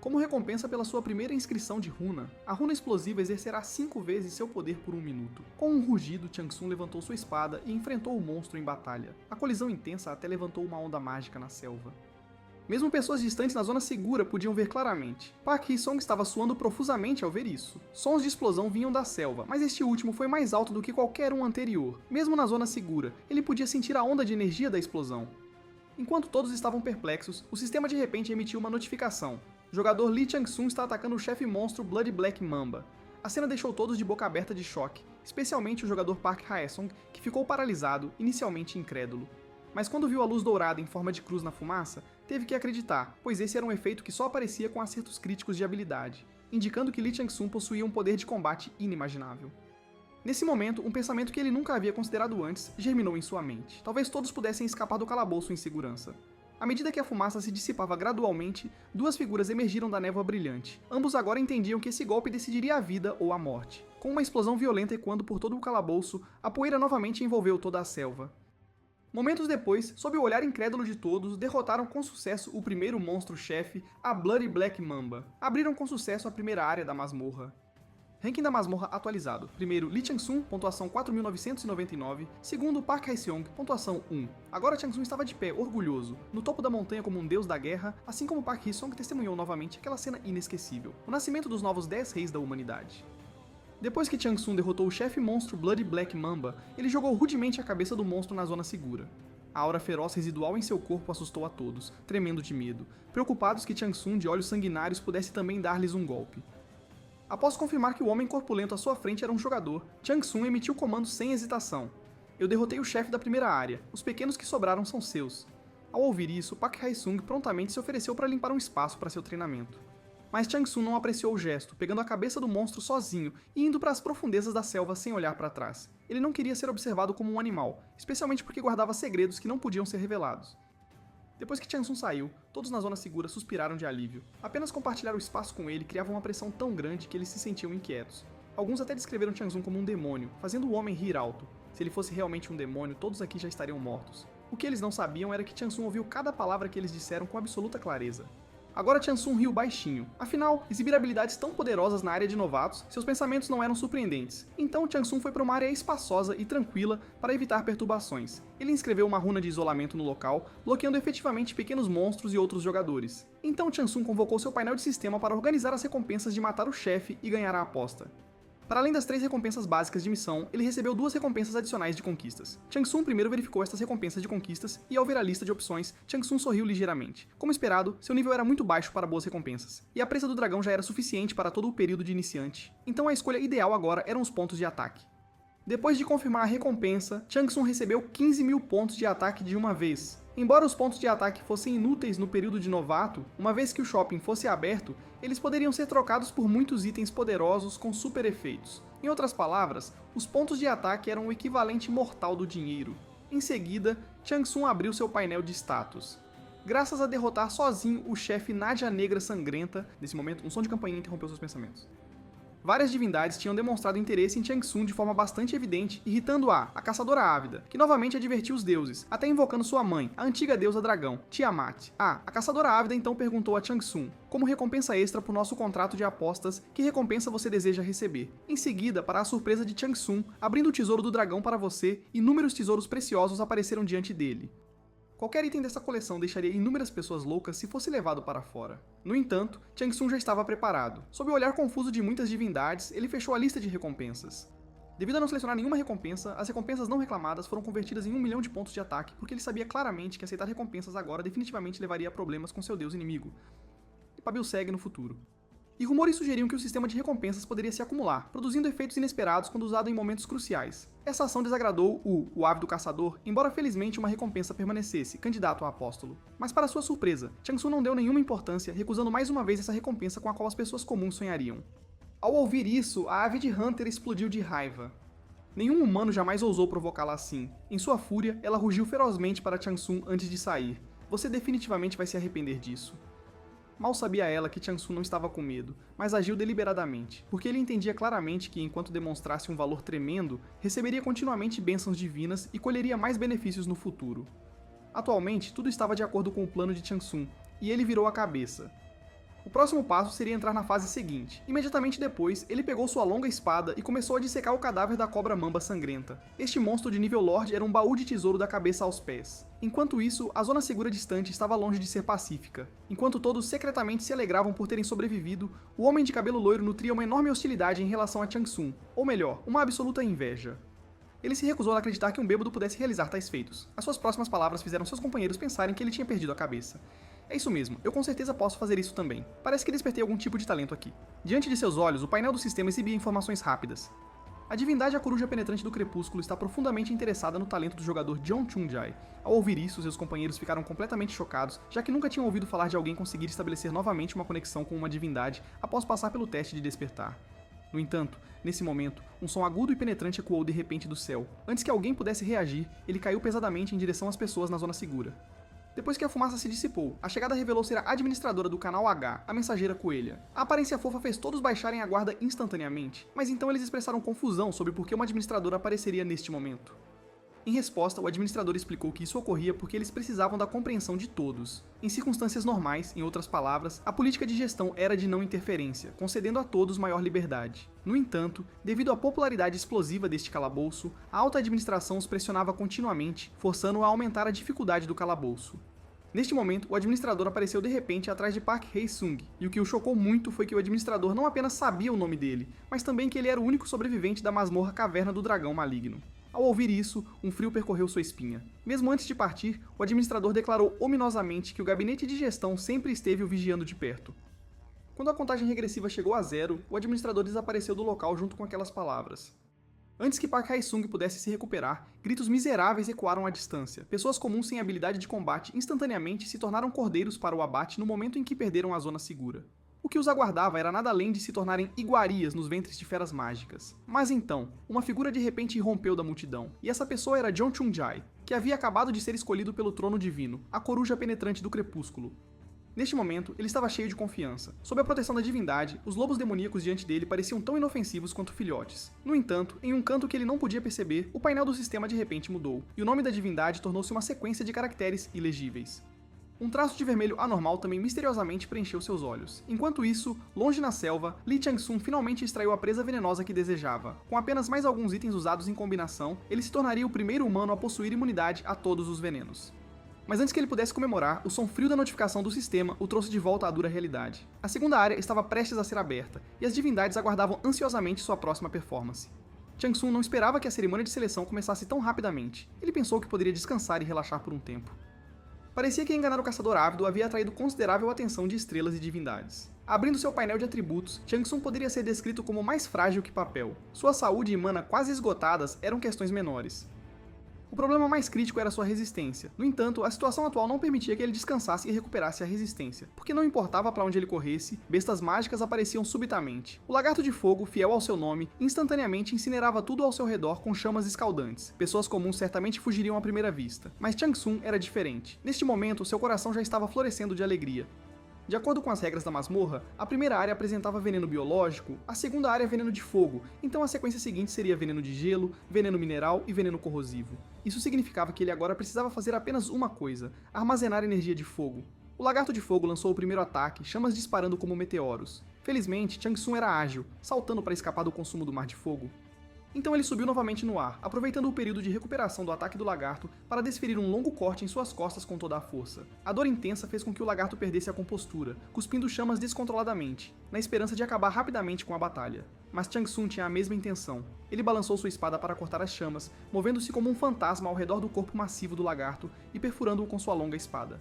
Como recompensa pela sua primeira inscrição de runa, a runa explosiva exercerá 5 vezes seu poder por 1 minuto. Com um rugido, Chansung levantou sua espada e enfrentou o monstro em batalha. A colisão intensa até levantou uma onda mágica na selva. Mesmo pessoas distantes na zona segura podiam ver claramente. Park Hee-sung estava suando profusamente ao ver isso. Sons de explosão vinham da selva, mas este último foi mais alto do que qualquer um anterior. Mesmo na zona segura, ele podia sentir a onda de energia da explosão. Enquanto todos estavam perplexos, o sistema de repente emitiu uma notificação. O jogador Lee Chang-sung está atacando o chefe monstro Bloody Black Mamba. A cena deixou todos de boca aberta de choque, especialmente o jogador Park Hae-sung, que ficou paralisado, inicialmente incrédulo. Mas quando viu a luz dourada em forma de cruz na fumaça, teve que acreditar, pois esse era um efeito que só aparecia com acertos críticos de habilidade, indicando que Lee Chang-sung possuía um poder de combate inimaginável. Nesse momento, um pensamento que ele nunca havia considerado antes germinou em sua mente. Talvez todos pudessem escapar do calabouço em segurança. À medida que a fumaça se dissipava gradualmente, 2 figuras emergiram da névoa brilhante. Ambos agora entendiam que esse golpe decidiria a vida ou a morte. Com uma explosão violenta ecoando por todo o calabouço, a poeira novamente envolveu toda a selva. Momentos depois, sob o olhar incrédulo de todos, derrotaram com sucesso o primeiro monstro-chefe, a Bloody Black Mamba. Abriram com sucesso a primeira área da masmorra. Ranking da masmorra atualizado. Primeiro, Lee Chang-sung, pontuação 4.999. Segundo, Park Hae-sung, pontuação 1. Agora Chang-sung estava de pé, orgulhoso, no topo da montanha como um deus da guerra, assim como Park Hee-sung testemunhou novamente aquela cena inesquecível, o nascimento dos novos 10 reis da humanidade. Depois que Chang-sung derrotou o chefe monstro Bloody Black Mamba, ele jogou rudemente a cabeça do monstro na zona segura. A aura feroz residual em seu corpo assustou a todos, tremendo de medo, preocupados que Chang-sung de olhos sanguinários pudesse também dar-lhes um golpe. Após confirmar que o homem corpulento à sua frente era um jogador, Chang-sung emitiu o comando sem hesitação. Eu derrotei o chefe da primeira área, os pequenos que sobraram são seus. Ao ouvir isso, Park Hae-sung prontamente se ofereceu para limpar um espaço para seu treinamento. Mas Chang-sung não apreciou o gesto, pegando a cabeça do monstro sozinho e indo para as profundezas da selva sem olhar para trás. Ele não queria ser observado como um animal, especialmente porque guardava segredos que não podiam ser revelados. Depois que Chang-sung saiu, todos na zona segura suspiraram de alívio. Apenas compartilhar o espaço com ele criava uma pressão tão grande que eles se sentiam inquietos. Alguns até descreveram Chang-sung como um demônio, fazendo o homem rir alto. Se ele fosse realmente um demônio, todos aqui já estariam mortos. O que eles não sabiam era que Chang-sung ouviu cada palavra que eles disseram com absoluta clareza. Agora Chang-sung riu baixinho. Afinal, exibir habilidades tão poderosas na área de novatos, seus pensamentos não eram surpreendentes. Então Chang-sung foi para uma área espaçosa e tranquila para evitar perturbações. Ele inscreveu uma runa de isolamento no local, bloqueando efetivamente pequenos monstros e outros jogadores. Então Chang-sung convocou seu painel de sistema para organizar as recompensas de matar o chefe e ganhar a aposta. Para além das 3 recompensas básicas de missão, ele recebeu 2 recompensas adicionais de conquistas. Chang-sung primeiro verificou estas recompensas de conquistas e, ao ver a lista de opções, Chang-sung sorriu ligeiramente. Como esperado, seu nível era muito baixo para boas recompensas, e a presa do dragão já era suficiente para todo o período de iniciante. Então a escolha ideal agora eram os pontos de ataque. Depois de confirmar a recompensa, Chang-sung recebeu 15.000 pontos de ataque de uma vez. Embora os pontos de ataque fossem inúteis no período de novato, uma vez que o shopping fosse aberto, eles poderiam ser trocados por muitos itens poderosos com super efeitos. Em outras palavras, os pontos de ataque eram o equivalente mortal do dinheiro. Em seguida, Chang-sung abriu seu painel de status. Graças a derrotar sozinho o chefe Nádia Negra Sangrenta, nesse momento um som de campainha interrompeu seus pensamentos. Várias divindades tinham demonstrado interesse em Chang-sung de forma bastante evidente, irritando-a Caçadora Ávida, que novamente advertiu os deuses, até invocando sua mãe, a antiga deusa dragão, Tiamat. A Caçadora Ávida então perguntou a Chang-sung, como recompensa extra para o nosso contrato de apostas, que recompensa você deseja receber. Em seguida, para a surpresa de Chang-sung, abrindo o tesouro do dragão para você, inúmeros tesouros preciosos apareceram diante dele. Qualquer item dessa coleção deixaria inúmeras pessoas loucas se fosse levado para fora. No entanto, Chang-sung já estava preparado. Sob o olhar confuso de muitas divindades, ele fechou a lista de recompensas. Devido a não selecionar nenhuma recompensa, as recompensas não reclamadas foram convertidas em 1 milhão de pontos de ataque, porque ele sabia claramente que aceitar recompensas agora definitivamente levaria a problemas com seu deus inimigo. E Pabil segue no futuro. E rumores sugeriam que o sistema de recompensas poderia se acumular, produzindo efeitos inesperados quando usado em momentos cruciais. Essa ação desagradou o ávido caçador, embora felizmente uma recompensa permanecesse, candidato a apóstolo. Mas para sua surpresa, Chang-sung não deu nenhuma importância, recusando mais uma vez essa recompensa com a qual as pessoas comuns sonhariam. Ao ouvir isso, a Avid Hunter explodiu de raiva. Nenhum humano jamais ousou provocá-la assim. Em sua fúria, ela rugiu ferozmente para Chang-sung antes de sair. Você definitivamente vai se arrepender disso. Mal sabia ela que Chang-sung não estava com medo, mas agiu deliberadamente, porque ele entendia claramente que, enquanto demonstrasse um valor tremendo, receberia continuamente bênçãos divinas e colheria mais benefícios no futuro. Atualmente, tudo estava de acordo com o plano de Chang-sung, e ele virou a cabeça. O próximo passo seria entrar na fase seguinte. Imediatamente depois, ele pegou sua longa espada e começou a dissecar o cadáver da cobra mamba sangrenta. Este monstro de nível Lorde era um baú de tesouro da cabeça aos pés. Enquanto isso, a zona segura distante estava longe de ser pacífica. Enquanto todos secretamente se alegravam por terem sobrevivido, o homem de cabelo loiro nutria uma enorme hostilidade em relação a Chang Sun, ou melhor, uma absoluta inveja. Ele se recusou a acreditar que um bêbado pudesse realizar tais feitos. As suas próximas palavras fizeram seus companheiros pensarem que ele tinha perdido a cabeça. É isso mesmo, eu com certeza posso fazer isso também. Parece que despertei algum tipo de talento aqui. Diante de seus olhos, o painel do sistema exibia informações rápidas. A divindade a coruja penetrante do crepúsculo está profundamente interessada no talento do jogador John Chung-Jai. Ao ouvir isso, seus companheiros ficaram completamente chocados, já que nunca tinham ouvido falar de alguém conseguir estabelecer novamente uma conexão com uma divindade após passar pelo teste de despertar. No entanto, nesse momento, um som agudo e penetrante ecoou de repente do céu. Antes que alguém pudesse reagir, ele caiu pesadamente em direção às pessoas na zona segura. Depois que a fumaça se dissipou, a chegada revelou ser a administradora do canal H, a mensageira coelha. A aparência fofa fez todos baixarem a guarda instantaneamente, mas então eles expressaram confusão sobre por que uma administradora apareceria neste momento. Em resposta, o administrador explicou que isso ocorria porque eles precisavam da compreensão de todos. Em circunstâncias normais, em outras palavras, a política de gestão era de não interferência, concedendo a todos maior liberdade. No entanto, devido à popularidade explosiva deste calabouço, a alta administração os pressionava continuamente, forçando-o a aumentar a dificuldade do calabouço. Neste momento, o administrador apareceu de repente atrás de Park Hae-sung, e o que o chocou muito foi que o administrador não apenas sabia o nome dele, mas também que ele era o único sobrevivente da masmorra Caverna do Dragão Maligno. Ao ouvir isso, um frio percorreu sua espinha. Mesmo antes de partir, o administrador declarou ominosamente que o gabinete de gestão sempre esteve o vigiando de perto. Quando a contagem regressiva chegou a 0, o administrador desapareceu do local junto com aquelas palavras. Antes que Park Hae-sung pudesse se recuperar, gritos miseráveis ecoaram à distância. Pessoas comuns sem habilidade de combate instantaneamente se tornaram cordeiros para o abate no momento em que perderam a zona segura. O que os aguardava era nada além de se tornarem iguarias nos ventres de feras mágicas. Mas então, uma figura de repente irrompeu da multidão, e essa pessoa era John Chung-Jai, que havia acabado de ser escolhido pelo trono divino, a coruja penetrante do crepúsculo. Neste momento, ele estava cheio de confiança. Sob a proteção da divindade, os lobos demoníacos diante dele pareciam tão inofensivos quanto filhotes. No entanto, em um canto que ele não podia perceber, o painel do sistema de repente mudou, e o nome da divindade tornou-se uma sequência de caracteres ilegíveis. Um traço de vermelho anormal também misteriosamente preencheu seus olhos. Enquanto isso, longe na selva, Lee Chang-sun finalmente extraiu a presa venenosa que desejava. Com apenas mais alguns itens usados em combinação, ele se tornaria o primeiro humano a possuir imunidade a todos os venenos. Mas antes que ele pudesse comemorar, o som frio da notificação do sistema o trouxe de volta à dura realidade. A segunda área estava prestes a ser aberta, e as divindades aguardavam ansiosamente sua próxima performance. Chang-sun não esperava que a cerimônia de seleção começasse tão rapidamente. Ele pensou que poderia descansar e relaxar por um tempo. Parecia que enganar o caçador ávido havia atraído considerável atenção de estrelas e divindades. Abrindo seu painel de atributos, Chang-sun poderia ser descrito como mais frágil que papel. Sua saúde e mana quase esgotadas eram questões menores. O problema mais crítico era sua resistência. No entanto, a situação atual não permitia que ele descansasse e recuperasse a resistência, porque não importava para onde ele corresse, bestas mágicas apareciam subitamente. O lagarto de fogo, fiel ao seu nome, instantaneamente incinerava tudo ao seu redor com chamas escaldantes. Pessoas comuns certamente fugiriam à primeira vista, mas Chang-sun era diferente. Neste momento, seu coração já estava florescendo de alegria. De acordo com as regras da masmorra, a primeira área apresentava veneno biológico, a segunda área veneno de fogo, então a sequência seguinte seria veneno de gelo, veneno mineral e veneno corrosivo. Isso significava que ele agora precisava fazer apenas uma coisa: armazenar energia de fogo. O lagarto de fogo lançou o primeiro ataque, chamas disparando como meteoros. Felizmente, Chang-sun era ágil, saltando para escapar do consumo do mar de fogo. Então ele subiu novamente no ar, aproveitando o período de recuperação do ataque do lagarto para desferir um longo corte em suas costas com toda a força. A dor intensa fez com que o lagarto perdesse a compostura, cuspindo chamas descontroladamente, na esperança de acabar rapidamente com a batalha. Mas Chang-sun tinha a mesma intenção. Ele balançou sua espada para cortar as chamas, movendo-se como um fantasma ao redor do corpo massivo do lagarto e perfurando-o com sua longa espada.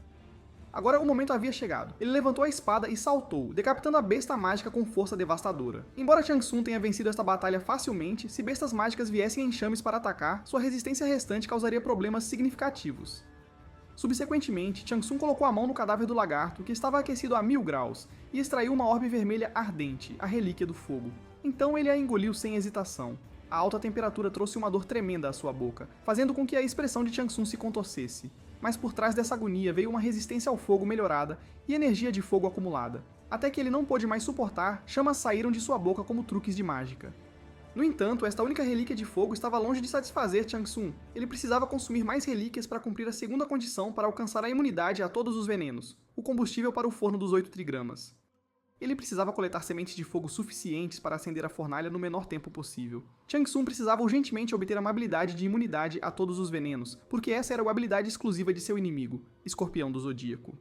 Agora o momento havia chegado. Ele levantou a espada e saltou, decapitando a besta mágica com força devastadora. Embora Chang-sun tenha vencido esta batalha facilmente, se bestas mágicas viessem em enxames para atacar, sua resistência restante causaria problemas significativos. Subsequentemente, Chang-sun colocou a mão no cadáver do lagarto, que estava aquecido a 1000 graus, e extraiu uma orbe vermelha ardente, a relíquia do fogo. Então ele a engoliu sem hesitação. A alta temperatura trouxe uma dor tremenda à sua boca, fazendo com que a expressão de Chang-sun se contorcesse. Mas por trás dessa agonia veio uma resistência ao fogo melhorada e energia de fogo acumulada. Até que ele não pôde mais suportar, chamas saíram de sua boca como truques de mágica. No entanto, esta única relíquia de fogo estava longe de satisfazer Chang-sun. Ele precisava consumir mais relíquias para cumprir a segunda condição para alcançar a imunidade a todos os venenos, o combustível para o forno dos 8 trigramas. Ele precisava coletar sementes de fogo suficientes para acender a fornalha no menor tempo possível. Chang Sun precisava urgentemente obter uma habilidade de imunidade a todos os venenos, porque essa era a habilidade exclusiva de seu inimigo, Escorpião do Zodíaco.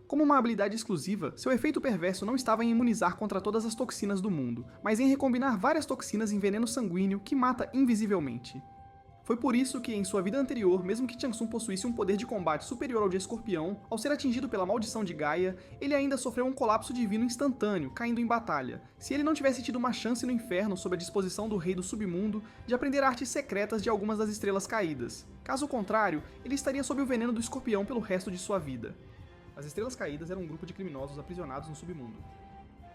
Como uma habilidade exclusiva, seu efeito perverso não estava em imunizar contra todas as toxinas do mundo, mas em recombinar várias toxinas em veneno sanguíneo que mata invisivelmente. Foi por isso que, em sua vida anterior, mesmo que Chang Sun possuísse um poder de combate superior ao de Escorpião, ao ser atingido pela maldição de Gaia, ele ainda sofreu um colapso divino instantâneo, caindo em batalha. Se ele não tivesse tido uma chance no inferno sob a disposição do Rei do Submundo de aprender artes secretas de algumas das estrelas caídas. Caso contrário, ele estaria sob o veneno do Escorpião pelo resto de sua vida. As Estrelas Caídas eram um grupo de criminosos aprisionados no submundo.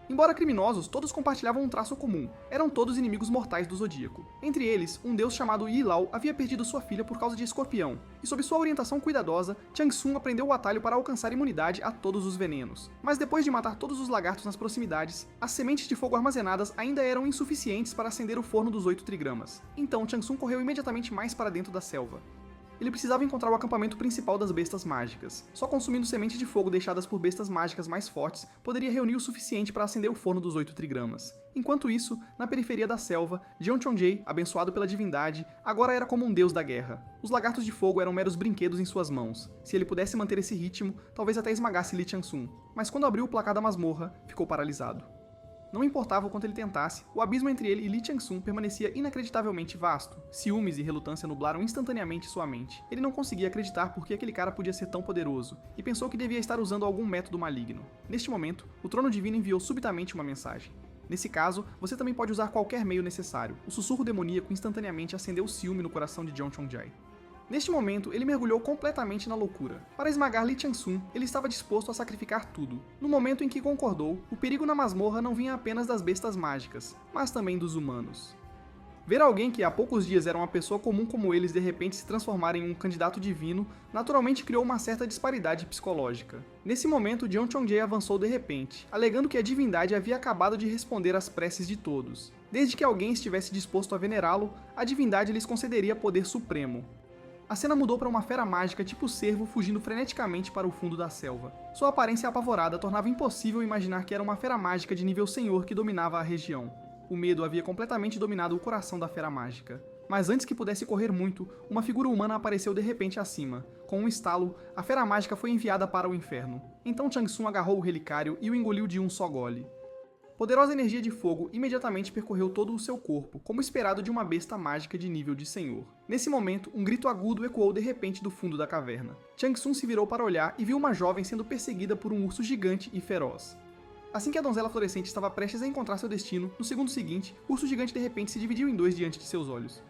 Embora criminosos, todos compartilhavam um traço comum. Eram todos inimigos mortais do Zodíaco. Entre eles, um deus chamado Yi Lao havia perdido sua filha por causa de Escorpião, e sob sua orientação cuidadosa, Chang Sun aprendeu o atalho para alcançar imunidade a todos os venenos. Mas depois de matar todos os lagartos nas proximidades, as sementes de fogo armazenadas ainda eram insuficientes para acender o forno dos 8 trigramas. Então Chang Sun correu imediatamente mais para dentro da selva. Ele precisava encontrar o acampamento principal das bestas mágicas. Só consumindo sementes de fogo deixadas por bestas mágicas mais fortes poderia reunir o suficiente para acender o forno dos 8 trigramas. Enquanto isso, na periferia da selva, Jeon Chong-jae, abençoado pela divindade, agora era como um deus da guerra. Os lagartos de fogo eram meros brinquedos em suas mãos. Se ele pudesse manter esse ritmo, talvez até esmagasse Lee Chang-sun. Mas quando abriu o placar da masmorra, ficou paralisado. Não importava o quanto ele tentasse, o abismo entre ele e Lee Chang-sun permanecia inacreditavelmente vasto. Ciúmes e relutância nublaram instantaneamente sua mente. Ele não conseguia acreditar por que aquele cara podia ser tão poderoso, e pensou que devia estar usando algum método maligno. Neste momento, o trono divino enviou subitamente uma mensagem. Nesse caso, você também pode usar qualquer meio necessário. O sussurro demoníaco instantaneamente acendeu o ciúme no coração de Jeon Chong-jae. Neste momento, ele mergulhou completamente na loucura. Para esmagar Lee Chang-sun, ele estava disposto a sacrificar tudo. No momento em que concordou, o perigo na masmorra não vinha apenas das bestas mágicas, mas também dos humanos. Ver alguém que há poucos dias era uma pessoa comum como eles de repente se transformar em um candidato divino, naturalmente criou uma certa disparidade psicológica. Nesse momento, Jeon Chong-jae avançou de repente, alegando que a divindade havia acabado de responder às preces de todos. Desde que alguém estivesse disposto a venerá-lo, a divindade lhes concederia poder supremo. A cena mudou para uma fera mágica tipo cervo fugindo freneticamente para o fundo da selva. Sua aparência apavorada tornava impossível imaginar que era uma fera mágica de nível senhor que dominava a região. O medo havia completamente dominado o coração da fera mágica. Mas antes que pudesse correr muito, uma figura humana apareceu de repente acima. Com um estalo, a fera mágica foi enviada para o inferno. Então Chang Sun agarrou o relicário e o engoliu de um só gole. Poderosa energia de fogo imediatamente percorreu todo o seu corpo, como esperado de uma besta mágica de nível de senhor. Nesse momento, um grito agudo ecoou de repente do fundo da caverna. Chang Sun se virou para olhar e viu uma jovem sendo perseguida por um urso gigante e feroz. Assim que a donzela florescente estava prestes a encontrar seu destino, no segundo seguinte, o urso gigante de repente se dividiu em dois diante de seus olhos.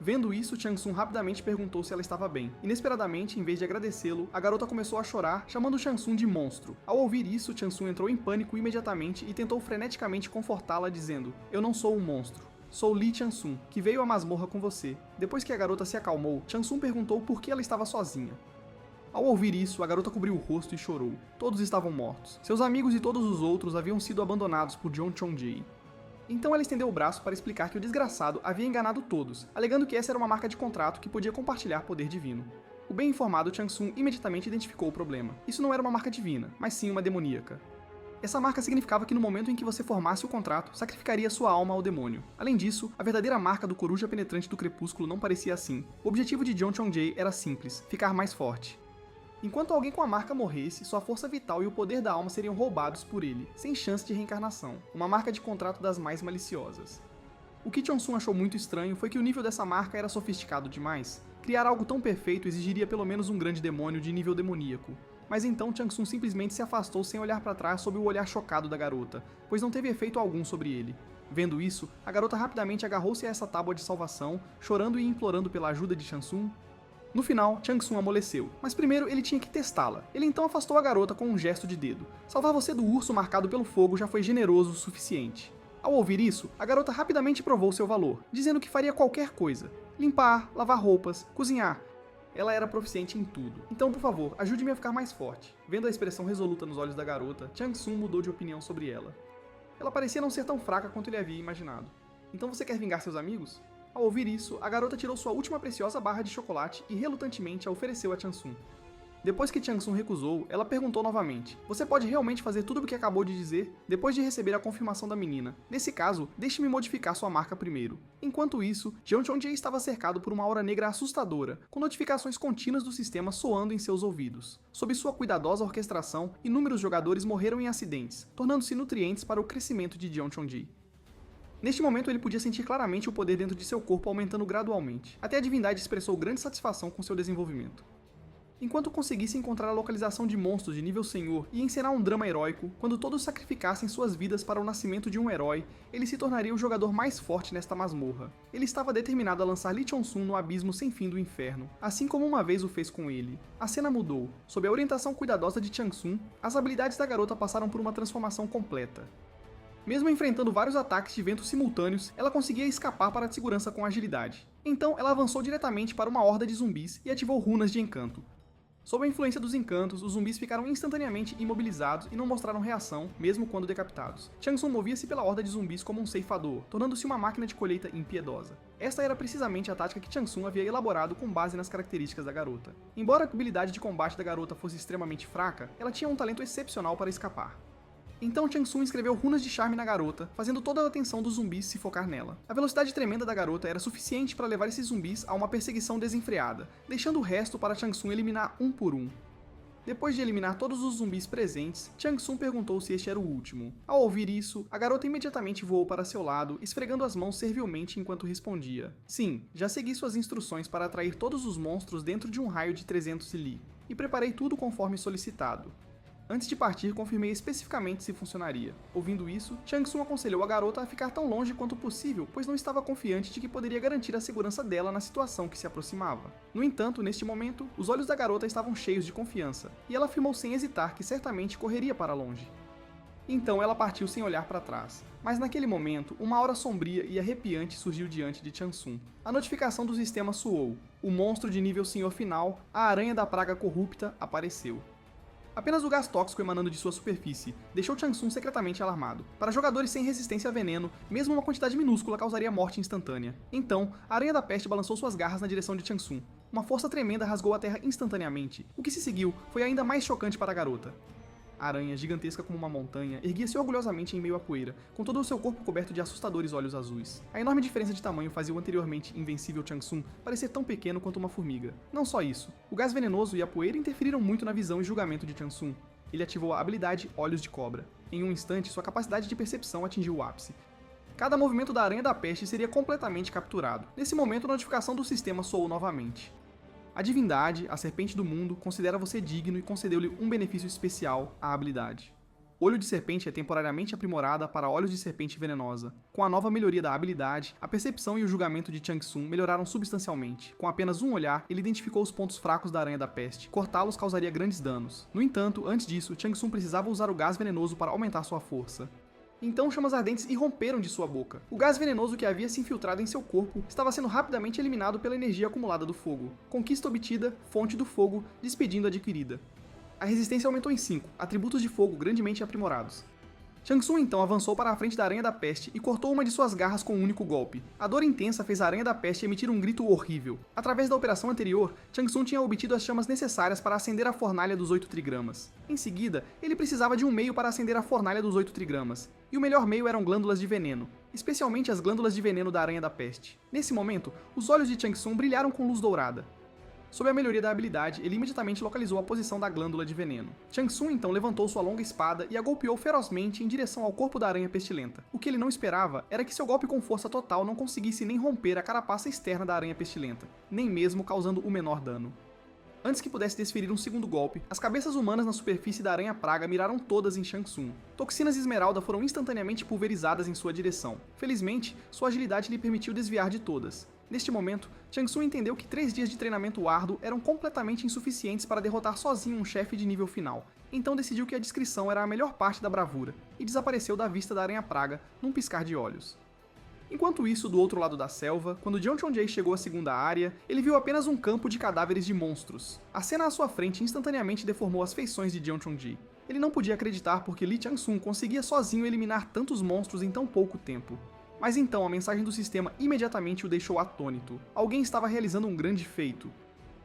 Vendo isso, Chang Sun rapidamente perguntou se ela estava bem. Inesperadamente, em vez de agradecê-lo, a garota começou a chorar, chamando Chang Sun de monstro. Ao ouvir isso, Chang Sun entrou em pânico imediatamente e tentou freneticamente confortá-la, dizendo: "Eu não sou um monstro. Sou Lee Chang Sun, que veio à masmorra com você." Depois que a garota se acalmou, Chang Sun perguntou por que ela estava sozinha. Ao ouvir isso, a garota cobriu o rosto e chorou. Todos estavam mortos. Seus amigos e todos os outros haviam sido abandonados por Jeon Chong-jae. Então ela estendeu o braço para explicar que o desgraçado havia enganado todos, alegando que essa era uma marca de contrato que podia compartilhar poder divino. O bem informado Chang Sun imediatamente identificou o problema. Isso não era uma marca divina, mas sim uma demoníaca. Essa marca significava que no momento em que você formasse o contrato, sacrificaria sua alma ao demônio. Além disso, a verdadeira marca do coruja penetrante do crepúsculo não parecia assim. O objetivo de Jeon Chong-jae era simples: ficar mais forte. Enquanto alguém com a marca morresse, sua força vital e o poder da alma seriam roubados por ele, sem chance de reencarnação, uma marca de contrato das mais maliciosas. O que Chang Sun achou muito estranho foi que o nível dessa marca era sofisticado demais. Criar algo tão perfeito exigiria pelo menos um grande demônio de nível demoníaco. Mas então Chang Sun simplesmente se afastou sem olhar para trás sob o olhar chocado da garota, pois não teve efeito algum sobre ele. Vendo isso, a garota rapidamente agarrou-se a essa tábua de salvação, chorando e implorando pela ajuda de Chang Sun. No final, Chang Sun amoleceu, mas primeiro ele tinha que testá-la. Ele então afastou a garota com um gesto de dedo. Salvar você do urso marcado pelo fogo já foi generoso o suficiente. Ao ouvir isso, a garota rapidamente provou seu valor, dizendo que faria qualquer coisa. Limpar, lavar roupas, cozinhar. Ela era proficiente em tudo. Então, por favor, ajude-me a ficar mais forte. Vendo a expressão resoluta nos olhos da garota, Chang Sun mudou de opinião sobre ela. Ela parecia não ser tão fraca quanto ele havia imaginado. Então você quer vingar seus amigos? Ao ouvir isso, a garota tirou sua última preciosa barra de chocolate e relutantemente a ofereceu a Chang Sun. Depois que Chang Sun recusou, ela perguntou novamente: "Você pode realmente fazer tudo o que acabou de dizer?" Depois de receber a confirmação da menina: "Nesse caso, deixe-me modificar sua marca primeiro." Enquanto isso, Jeon Chong-jae estava cercado por uma aura negra assustadora, com notificações contínuas do sistema soando em seus ouvidos. Sob sua cuidadosa orquestração, inúmeros jogadores morreram em acidentes, tornando-se nutrientes para o crescimento de Jeon Chong-jae. Neste momento, ele podia sentir claramente o poder dentro de seu corpo aumentando gradualmente, até a divindade expressou grande satisfação com seu desenvolvimento. Enquanto conseguisse encontrar a localização de monstros de nível senhor e encenar um drama heróico, quando todos sacrificassem suas vidas para o nascimento de um herói, ele se tornaria o jogador mais forte nesta masmorra. Ele estava determinado a lançar Lee Chong-sun no abismo sem fim do inferno, assim como uma vez o fez com ele. A cena mudou. Sob a orientação cuidadosa de Chang Sun, as habilidades da garota passaram por uma transformação completa. Mesmo enfrentando vários ataques de vento simultâneos, ela conseguia escapar para a segurança com agilidade. Então, ela avançou diretamente para uma horda de zumbis e ativou runas de encanto. Sob a influência dos encantos, os zumbis ficaram instantaneamente imobilizados e não mostraram reação, mesmo quando decapitados. Chang Sun movia-se pela horda de zumbis como um ceifador, tornando-se uma máquina de colheita impiedosa. Esta era precisamente a tática que Chang Sun havia elaborado com base nas características da garota. Embora a habilidade de combate da garota fosse extremamente fraca, ela tinha um talento excepcional para escapar. Então Chang Sun escreveu runas de charme na garota, fazendo toda a atenção dos zumbis se focar nela. A velocidade tremenda da garota era suficiente para levar esses zumbis a uma perseguição desenfreada, deixando o resto para Chang Sun eliminar um por um. Depois de eliminar todos os zumbis presentes, Chang Sun perguntou se este era o último. Ao ouvir isso, a garota imediatamente voou para seu lado, esfregando as mãos servilmente enquanto respondia: "Sim, já segui suas instruções para atrair todos os monstros dentro de um raio de 300 li, e preparei tudo conforme solicitado." Antes de partir, confirmei especificamente se funcionaria. Ouvindo isso, Chang Sun aconselhou a garota a ficar tão longe quanto possível, pois não estava confiante de que poderia garantir a segurança dela na situação que se aproximava. No entanto, neste momento, os olhos da garota estavam cheios de confiança, e ela afirmou sem hesitar que certamente correria para longe. Então ela partiu sem olhar para trás. Mas naquele momento, uma aura sombria e arrepiante surgiu diante de Chang Sun. A notificação do sistema soou. O monstro de nível senhor final, a aranha da praga corrupta, apareceu. Apenas o gás tóxico emanando de sua superfície deixou Chang Sun secretamente alarmado. Para jogadores sem resistência a veneno, mesmo uma quantidade minúscula causaria morte instantânea. Então, a aranha da peste balançou suas garras na direção de Chang Sun. Uma força tremenda rasgou a terra instantaneamente. O que se seguiu foi ainda mais chocante para a garota. A aranha, gigantesca como uma montanha, erguia-se orgulhosamente em meio à poeira, com todo o seu corpo coberto de assustadores olhos azuis. A enorme diferença de tamanho fazia o anteriormente invencível Chang Sun parecer tão pequeno quanto uma formiga. Não só isso, o gás venenoso e a poeira interferiram muito na visão e julgamento de Chang Sun. Ele ativou a habilidade Olhos de Cobra. Em um instante, sua capacidade de percepção atingiu o ápice. Cada movimento da aranha da peste seria completamente capturado. Nesse momento, a notificação do sistema soou novamente. A divindade, a serpente do mundo, considera você digno e concedeu-lhe um benefício especial, a habilidade. Olho de serpente é temporariamente aprimorada para olhos de serpente venenosa. Com a nova melhoria da habilidade, a percepção e o julgamento de Chang Sun melhoraram substancialmente. Com apenas um olhar, ele identificou os pontos fracos da aranha da peste. Cortá-los causaria grandes danos. No entanto, antes disso, Chang Sun precisava usar o gás venenoso para aumentar sua força. Então chamas ardentes irromperam de sua boca. O gás venenoso que havia se infiltrado em seu corpo estava sendo rapidamente eliminado pela energia acumulada do fogo. Conquista obtida, fonte do fogo, despedindo adquirida. A resistência aumentou em 5, atributos de fogo grandemente aprimorados. Chang Sun então avançou para a frente da aranha da peste e cortou uma de suas garras com um único golpe. A dor intensa fez a aranha da peste emitir um grito horrível. Através da operação anterior, Chang Sun tinha obtido as chamas necessárias para acender a fornalha dos 8 trigramas. Em seguida, ele precisava de um meio para acender a fornalha dos 8 trigramas. E o melhor meio eram glândulas de veneno, especialmente as glândulas de veneno da aranha da peste. Nesse momento, os olhos de Chang Sun brilharam com luz dourada. Sob a melhoria da habilidade, ele imediatamente localizou a posição da glândula de veneno. Chang Sun então levantou sua longa espada e a golpeou ferozmente em direção ao corpo da aranha pestilenta. O que ele não esperava era que seu golpe com força total não conseguisse nem romper a carapaça externa da aranha pestilenta, nem mesmo causando o menor dano. Antes que pudesse desferir um segundo golpe, as cabeças humanas na superfície da aranha praga miraram todas em Chang Sun. Toxinas esmeralda foram instantaneamente pulverizadas em sua direção. Felizmente, sua agilidade lhe permitiu desviar de todas. Neste momento, Chang Sun entendeu que 3 dias de treinamento árduo eram completamente insuficientes para derrotar sozinho um chefe de nível final, então decidiu que a discrição era a melhor parte da bravura, e desapareceu da vista da aranha praga num piscar de olhos. Enquanto isso, do outro lado da selva, quando Jeon Chong-jae chegou à segunda área, ele viu apenas um campo de cadáveres de monstros. A cena à sua frente instantaneamente deformou as feições de Jeon Chong-jae. Ele não podia acreditar porque Lee Chang-sun conseguia sozinho eliminar tantos monstros em tão pouco tempo. Mas então a mensagem do sistema imediatamente o deixou atônito. Alguém estava realizando um grande feito.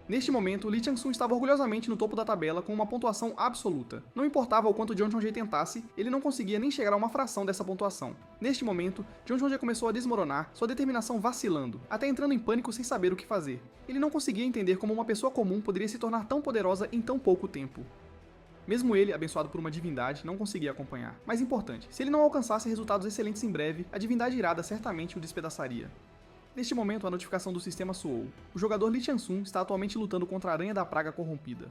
Neste momento, Lee Chang-sung estava orgulhosamente no topo da tabela com uma pontuação absoluta. Não importava o quanto Jeon Chong-jae tentasse, ele não conseguia nem chegar a uma fração dessa pontuação. Neste momento, Jeon Chong-jae começou a desmoronar, sua determinação vacilando, até entrando em pânico sem saber o que fazer. Ele não conseguia entender como uma pessoa comum poderia se tornar tão poderosa em tão pouco tempo. Mesmo ele, abençoado por uma divindade, não conseguia acompanhar. Mais importante, se ele não alcançasse resultados excelentes em breve, a divindade irada certamente o despedaçaria. Neste momento, a notificação do sistema soou. O jogador Lee Chang-sung está atualmente lutando contra a Aranha da Praga Corrompida.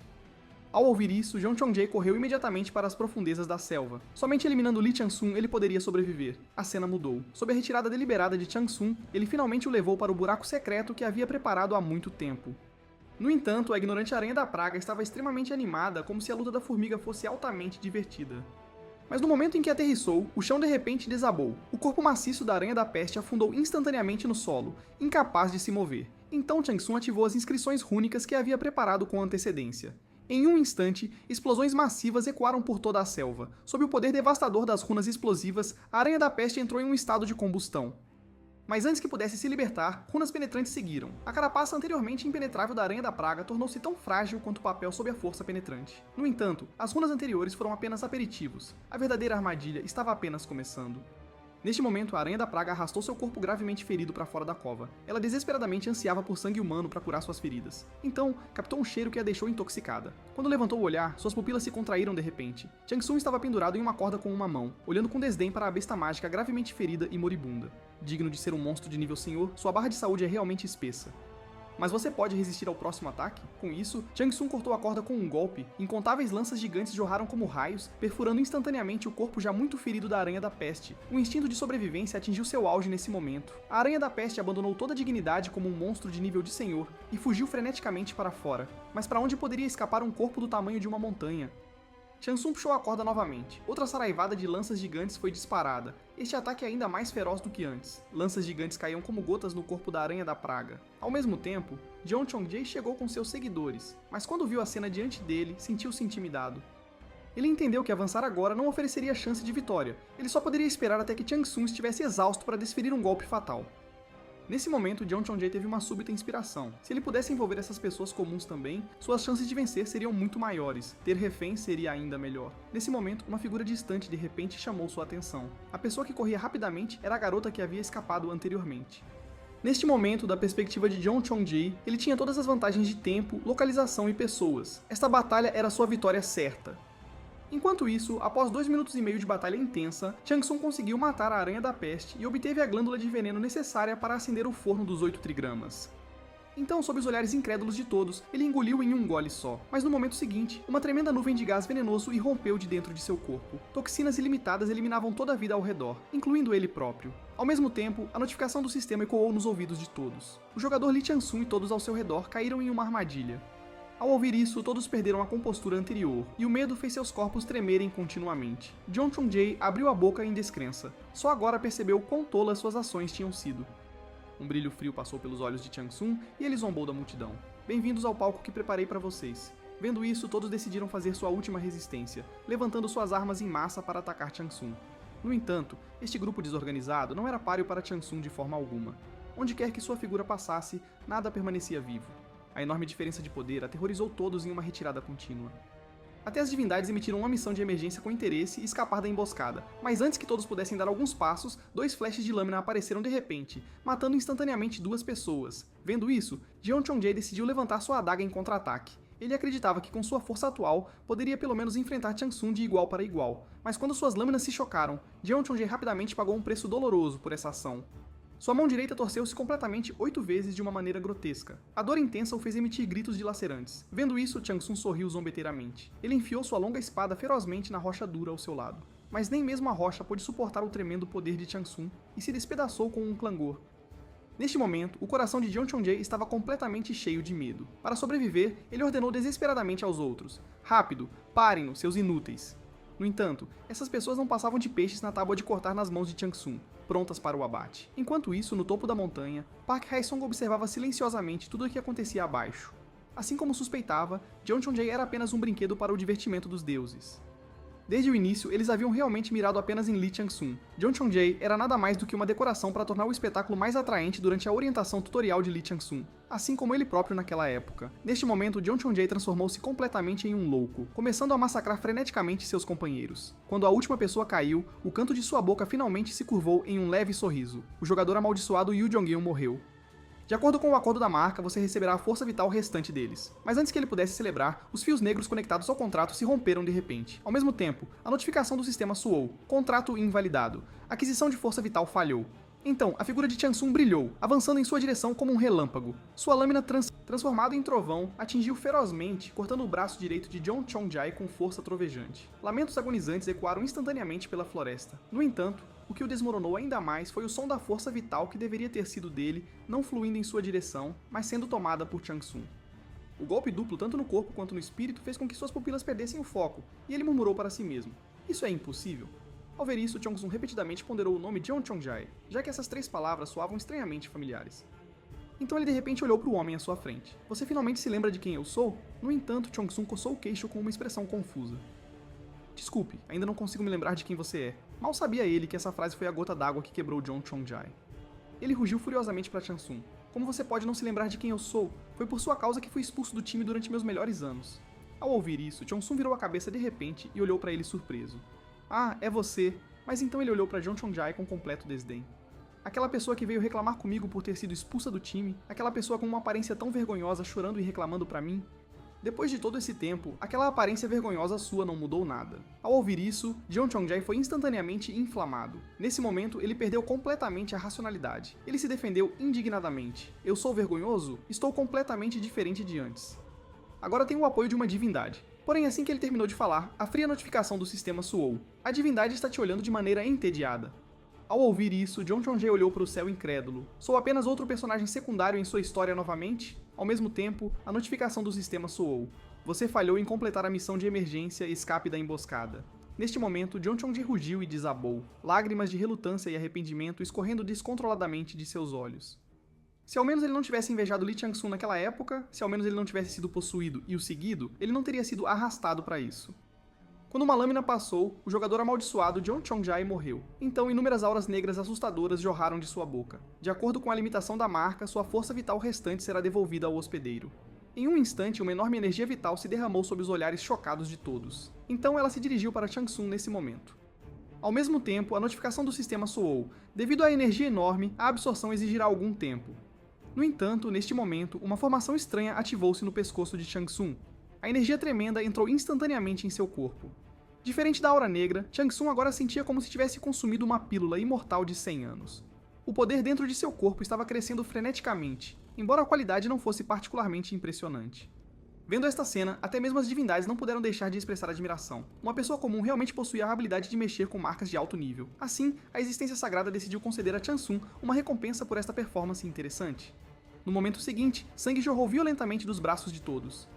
Ao ouvir isso, Jeon Chong-jae correu imediatamente para as profundezas da selva. Somente eliminando Lee Chang-sung ele poderia sobreviver. A cena mudou. Sob a retirada deliberada de Chang-sung, ele finalmente o levou para o buraco secreto que havia preparado há muito tempo. No entanto, a ignorante Aranha da Praga estava extremamente animada, como se a luta da formiga fosse altamente divertida. Mas no momento em que aterrissou, o chão de repente desabou. O corpo maciço da Aranha da Peste afundou instantaneamente no solo, incapaz de se mover. Então Chang-sung ativou as inscrições rúnicas que havia preparado com antecedência. Em um instante, explosões massivas ecoaram por toda a selva. Sob o poder devastador das runas explosivas, a Aranha da Peste entrou em um estado de combustão. Mas antes que pudesse se libertar, runas penetrantes seguiram. A carapaça anteriormente impenetrável da Aranha da Praga tornou-se tão frágil quanto o papel sob a força penetrante. No entanto, as runas anteriores foram apenas aperitivos. A verdadeira armadilha estava apenas começando. Neste momento, a Aranha da Praga arrastou seu corpo gravemente ferido para fora da cova. Ela desesperadamente ansiava por sangue humano para curar suas feridas. Então, captou um cheiro que a deixou intoxicada. Quando levantou o olhar, suas pupilas se contraíram de repente. Chang-sung estava pendurado em uma corda com uma mão, olhando com desdém para a besta mágica gravemente ferida e moribunda. Digno de ser um monstro de nível senhor, sua barra de saúde é realmente espessa. Mas você pode resistir ao próximo ataque? Com isso, Chang-sung cortou a corda com um golpe, incontáveis lanças gigantes jorraram como raios, perfurando instantaneamente o corpo já muito ferido da Aranha da Peste. O instinto de sobrevivência atingiu seu auge nesse momento. A Aranha da Peste abandonou toda a dignidade como um monstro de nível de senhor e fugiu freneticamente para fora. Mas para onde poderia escapar um corpo do tamanho de uma montanha? Chang-sung puxou a corda novamente. Outra saraivada de lanças gigantes foi disparada. Este ataque é ainda mais feroz do que antes. Lanças gigantes caíam como gotas no corpo da Aranha da Praga. Ao mesmo tempo, Jeon Chong-jae chegou com seus seguidores, mas quando viu a cena diante dele, sentiu-se intimidado. Ele entendeu que avançar agora não ofereceria chance de vitória. Ele só poderia esperar até que Chang-sung estivesse exausto para desferir um golpe fatal. Nesse momento, Jeon Chong-jae teve uma súbita inspiração. Se ele pudesse envolver essas pessoas comuns também, suas chances de vencer seriam muito maiores. Ter reféns seria ainda melhor. Nesse momento, uma figura distante de repente chamou sua atenção. A pessoa que corria rapidamente era a garota que havia escapado anteriormente. Neste momento, da perspectiva de Jeon Chong-jae, ele tinha todas as vantagens de tempo, localização e pessoas. Esta batalha era sua vitória certa. Enquanto isso, após 2 minutos e meio de batalha intensa, Chang-sung conseguiu matar a Aranha da Peste e obteve a glândula de veneno necessária para acender o forno dos 8 trigramas. Então, sob os olhares incrédulos de todos, ele engoliu em um gole só. Mas no momento seguinte, uma tremenda nuvem de gás venenoso irrompeu de dentro de seu corpo. Toxinas ilimitadas eliminavam toda a vida ao redor, incluindo ele próprio. Ao mesmo tempo, a notificação do sistema ecoou nos ouvidos de todos. O jogador Lee Chang-sung e todos ao seu redor caíram em uma armadilha. Ao ouvir isso, todos perderam a compostura anterior, e o medo fez seus corpos tremerem continuamente. Jeon Chong-jae abriu a boca em descrença. Só agora percebeu quão tolas suas ações tinham sido. Um brilho frio passou pelos olhos de Chang-sung e ele zombou da multidão. Bem-vindos ao palco que preparei para vocês. Vendo isso, todos decidiram fazer sua última resistência, levantando suas armas em massa para atacar Chang-sung. No entanto, este grupo desorganizado não era páreo para Chang-sung de forma alguma. Onde quer que sua figura passasse, nada permanecia vivo. A enorme diferença de poder aterrorizou todos em uma retirada contínua. Até as divindades emitiram uma missão de emergência com interesse e escapar da emboscada, mas antes que todos pudessem dar alguns passos, 2 flashes de lâmina apareceram de repente, matando instantaneamente 2 pessoas. Vendo isso, Jeon Chong-jae decidiu levantar sua adaga em contra-ataque. Ele acreditava que com sua força atual, poderia pelo menos enfrentar Chang-sung de igual para igual, mas quando suas lâminas se chocaram, Jeon Chong-jae rapidamente pagou um preço doloroso por essa ação. Sua mão direita torceu-se completamente 8 vezes de uma maneira grotesca. A dor intensa o fez emitir gritos dilacerantes. Vendo isso, Chang-sung sorriu zombeteiramente. Ele enfiou sua longa espada ferozmente na rocha dura ao seu lado. Mas nem mesmo a rocha pôde suportar o tremendo poder de Chang-sung e se despedaçou com um clangor. Neste momento, o coração de Jeon Chong-jae estava completamente cheio de medo. Para sobreviver, ele ordenou desesperadamente aos outros: "Rápido, parem-no, seus inúteis!" No entanto, essas pessoas não passavam de peixes na tábua de cortar nas mãos de Chang-sung, prontas para o abate. Enquanto isso, no topo da montanha, Park Hae-sung observava silenciosamente tudo o que acontecia abaixo. Assim como suspeitava, Jeon Chong-jae era apenas um brinquedo para o divertimento dos deuses. Desde o início, eles haviam realmente mirado apenas em Lee Chang-sung. Jeon Chong-jae era nada mais do que uma decoração para tornar o espetáculo mais atraente durante a orientação tutorial de Lee Chang-sung. assim como ele próprio naquela época. Neste momento, Jeon Chong-jae transformou-se completamente em um louco, começando a massacrar freneticamente seus companheiros. Quando a última pessoa caiu, o canto de sua boca finalmente se curvou em um leve sorriso. O jogador amaldiçoado Yoo Jong-il morreu. De acordo com o acordo da marca, você receberá a força vital restante deles. Mas antes que ele pudesse celebrar, os fios negros conectados ao contrato se romperam de repente. Ao mesmo tempo, a notificação do sistema soou. Contrato invalidado. Aquisição de força vital falhou. Então, a figura de Chansung brilhou, avançando em sua direção como um relâmpago. Sua lâmina transformada em trovão atingiu ferozmente, cortando o braço direito de Jeon Chong-jae com força trovejante. Lamentos agonizantes ecoaram instantaneamente pela floresta. No entanto, o que o desmoronou ainda mais foi o som da força vital que deveria ter sido dele, não fluindo em sua direção, mas sendo tomada por Chansung. O golpe duplo, tanto no corpo quanto no espírito, fez com que suas pupilas perdessem o foco, e ele murmurou para si mesmo: "Isso é impossível?" Ao ver isso, Chansung repetidamente ponderou o nome Jeon Chong-jae, já que essas três palavras soavam estranhamente familiares. Então ele de repente olhou para o homem à sua frente. "Você finalmente se lembra de quem eu sou?" No entanto, Chansung coçou o queixo com uma expressão confusa. "Desculpe, ainda não consigo me lembrar de quem você é." Mal sabia ele que essa frase foi a gota d'água que quebrou Jeon Chong-jae. Ele rugiu furiosamente para Chansung. "Como você pode não se lembrar de quem eu sou? Foi por sua causa que fui expulso do time durante meus melhores anos." Ao ouvir isso, Chansung virou a cabeça de repente e olhou para ele surpreso. "Ah, é você." Mas então ele olhou para Jeon Chong-jae com completo desdém. "Aquela pessoa que veio reclamar comigo por ter sido expulsa do time, aquela pessoa com uma aparência tão vergonhosa chorando e reclamando para mim?" Depois de todo esse tempo, aquela aparência vergonhosa sua não mudou nada. Ao ouvir isso, Jeon Chong-jae foi instantaneamente inflamado. Nesse momento, ele perdeu completamente a racionalidade. Ele se defendeu indignadamente. "Eu sou vergonhoso? Estou completamente diferente de antes." Agora tenho o apoio de uma divindade. Porém, assim que ele terminou de falar, a fria notificação do sistema soou. "A divindade está te olhando de maneira entediada." Ao ouvir isso, Jeon Chong-jae olhou para o céu incrédulo. "Sou apenas outro personagem secundário em sua história novamente?" Ao mesmo tempo, a notificação do sistema soou. "Você falhou em completar a missão de emergência Escape da Emboscada." Neste momento, Jeon Chong-jae rugiu e desabou, lágrimas de relutância e arrependimento escorrendo descontroladamente de seus olhos. Se ao menos ele não tivesse invejado Lee Chang-sung naquela época, se ao menos ele não tivesse sido possuído e o seguido, ele não teria sido arrastado para isso. Quando uma lâmina passou, o jogador amaldiçoado Jeon Chong-jae morreu. Então, inúmeras auras negras assustadoras jorraram de sua boca. De acordo com a limitação da marca, sua força vital restante será devolvida ao hospedeiro. Em um instante, uma enorme energia vital se derramou sob os olhares chocados de todos. Então ela se dirigiu para Chansung nesse momento. Ao mesmo tempo, a notificação do sistema soou. Devido à energia enorme, a absorção exigirá algum tempo. No entanto, neste momento, uma formação estranha ativou-se no pescoço de Chansung. A energia tremenda entrou instantaneamente em seu corpo. Diferente da aura negra, Chansung agora sentia como se tivesse consumido uma pílula imortal de 100 anos. O poder dentro de seu corpo estava crescendo freneticamente, embora a qualidade não fosse particularmente impressionante. Vendo esta cena, até mesmo as divindades não puderam deixar de expressar admiração. Uma pessoa comum realmente possuía a habilidade de mexer com marcas de alto nível. Assim, a existência sagrada decidiu conceder a Chansung uma recompensa por esta performance interessante. No momento seguinte, sangue jorrou violentamente dos braços de todos.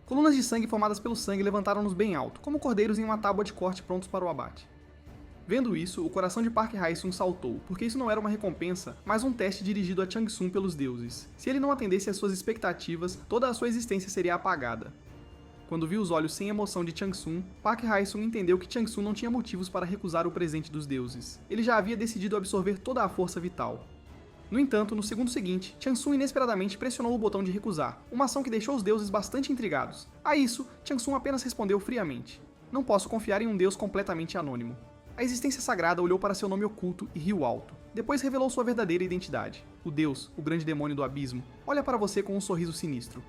Colunas de sangue formadas pelo sangue levantaram-nos bem alto, como cordeiros em uma tábua de corte prontos para o abate. Vendo isso, o coração de Park Hae-sung saltou, porque isso não era uma recompensa, mas um teste dirigido a Chansung pelos deuses. Se ele não atendesse às suas expectativas, toda a sua existência seria apagada. Quando viu os olhos sem emoção de Chansung, Park Hae-sung entendeu que Chansung não tinha motivos para recusar o presente dos deuses. Ele já havia decidido absorver toda a força vital. No entanto, no segundo seguinte, Chansung inesperadamente pressionou o botão de recusar, uma ação que deixou os deuses bastante intrigados. A isso, Chansung apenas respondeu friamente: "Não posso confiar em um deus completamente anônimo." A existência sagrada olhou para seu nome oculto e riu alto. Depois revelou sua verdadeira identidade. O deus, o grande demônio do abismo, olha para você com um sorriso sinistro.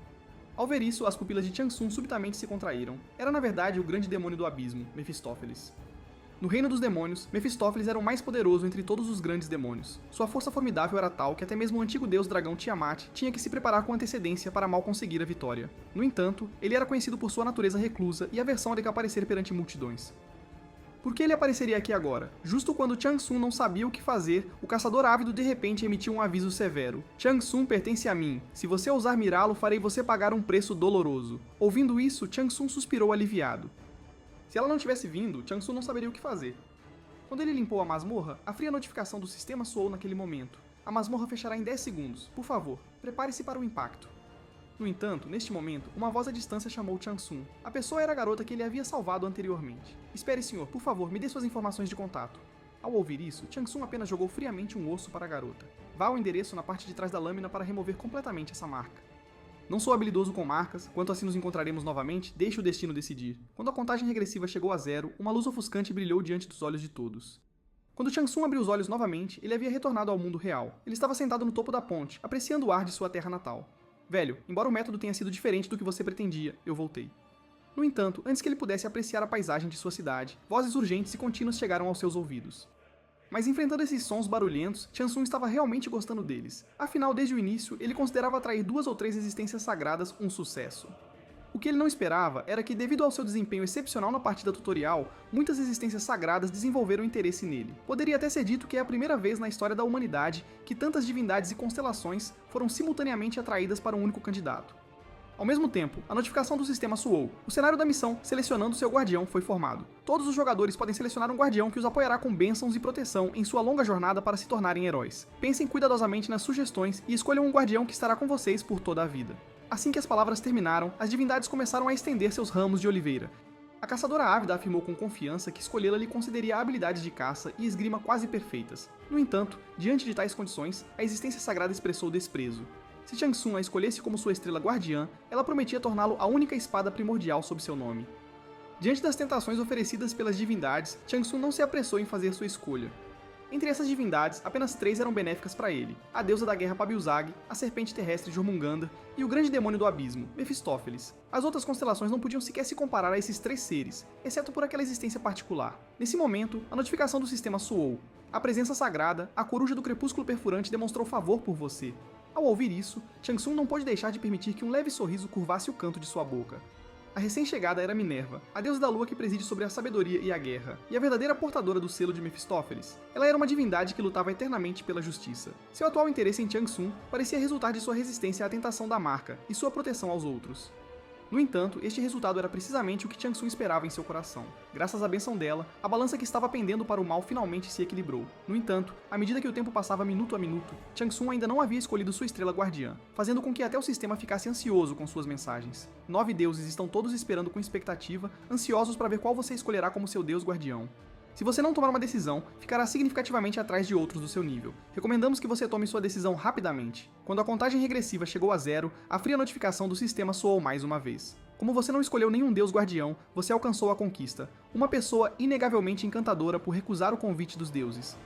Ao ver isso, as pupilas de Chansung subitamente se contraíram. Era na verdade o grande demônio do abismo, Mefistófeles. No reino dos demônios, Mefistófeles era o mais poderoso entre todos os grandes demônios. Sua força formidável era tal que até mesmo o antigo deus dragão Tiamat tinha que se preparar com antecedência para mal conseguir a vitória. No entanto, ele era conhecido por sua natureza reclusa e aversão a aparecer perante multidões. Por que ele apareceria aqui agora? Justo quando Chansung não sabia o que fazer, o caçador ávido de repente emitiu um aviso severo. "Chansung pertence a mim. Se você ousar mirá-lo, farei você pagar um preço doloroso." Ouvindo isso, Chansung suspirou aliviado. Se ela não tivesse vindo, Chansung não saberia o que fazer. Quando ele limpou a masmorra, a fria notificação do sistema soou naquele momento. "A masmorra fechará em 10 segundos. Por favor, prepare-se para o impacto." No entanto, neste momento, uma voz à distância chamou Chansung. A pessoa era a garota que ele havia salvado anteriormente. "Espere, senhor, por favor, me dê suas informações de contato." Ao ouvir isso, Chansung apenas jogou friamente um osso para a garota. Vá ao endereço na parte de trás da lâmina para remover completamente essa marca. Não sou habilidoso com marcas, quanto assim nos encontraremos novamente, deixe o destino decidir. Quando a contagem regressiva chegou a 0, uma luz ofuscante brilhou diante dos olhos de todos. Quando Chansung abriu os olhos novamente, ele havia retornado ao mundo real. Ele estava sentado no topo da ponte, apreciando o ar de sua terra natal. Velho, embora o método tenha sido diferente do que você pretendia, eu voltei. No entanto, antes que ele pudesse apreciar a paisagem de sua cidade, vozes urgentes e contínuas chegaram aos seus ouvidos. Mas enfrentando esses sons barulhentos, Chansung estava realmente gostando deles. Afinal, desde o início, ele considerava atrair 2 ou 3 existências sagradas um sucesso. O que ele não esperava era que, devido ao seu desempenho excepcional na partida tutorial, muitas existências sagradas desenvolveram interesse nele. Poderia até ser dito que é a primeira vez na história da humanidade que tantas divindades e constelações foram simultaneamente atraídas para um único candidato. Ao mesmo tempo, a notificação do sistema soou. O cenário da missão, selecionando seu guardião, foi formado. Todos os jogadores podem selecionar um guardião que os apoiará com bênçãos e proteção em sua longa jornada para se tornarem heróis. Pensem cuidadosamente nas sugestões e escolham um guardião que estará com vocês por toda a vida. Assim que as palavras terminaram, as divindades começaram a estender seus ramos de oliveira. A caçadora ávida afirmou com confiança que escolhê-la lhe concederia habilidades de caça e esgrima quase perfeitas. No entanto, diante de tais condições, a existência sagrada expressou desprezo. Se Chansung a escolhesse como sua estrela guardiã, ela prometia torná-lo a única espada primordial sob seu nome. Diante das tentações oferecidas pelas divindades, Chansung não se apressou em fazer sua escolha. Entre essas divindades, apenas 3 eram benéficas para ele: a deusa da guerra Pabilzag, a serpente terrestre Jormungandr e o grande demônio do abismo, Mefistófeles. As outras constelações não podiam sequer se comparar a esses 3 seres, exceto por aquela existência particular. Nesse momento, a notificação do sistema soou. A presença sagrada, a coruja do crepúsculo perfurante demonstrou favor por você. Ao ouvir isso, Chansung não pôde deixar de permitir que um leve sorriso curvasse o canto de sua boca. A recém-chegada era Minerva, a deusa da lua que preside sobre a sabedoria e a guerra, e a verdadeira portadora do selo de Mefistófeles. Ela era uma divindade que lutava eternamente pela justiça. Seu atual interesse em Chansung parecia resultar de sua resistência à tentação da marca e sua proteção aos outros. No entanto, este resultado era precisamente o que Chansung esperava em seu coração. Graças à bênção dela, a balança que estava pendendo para o mal finalmente se equilibrou. No entanto, à medida que o tempo passava minuto a minuto, Chansung ainda não havia escolhido sua estrela guardiã, fazendo com que até o sistema ficasse ansioso com suas mensagens. 9 deuses estão todos esperando com expectativa, ansiosos para ver qual você escolherá como seu deus guardião. Se você não tomar uma decisão, ficará significativamente atrás de outros do seu nível. Recomendamos que você tome sua decisão rapidamente. Quando a contagem regressiva chegou a 0, a fria notificação do sistema soou mais uma vez. Como você não escolheu nenhum deus guardião, você alcançou a conquista. Uma pessoa inegavelmente encantadora por recusar o convite dos deuses.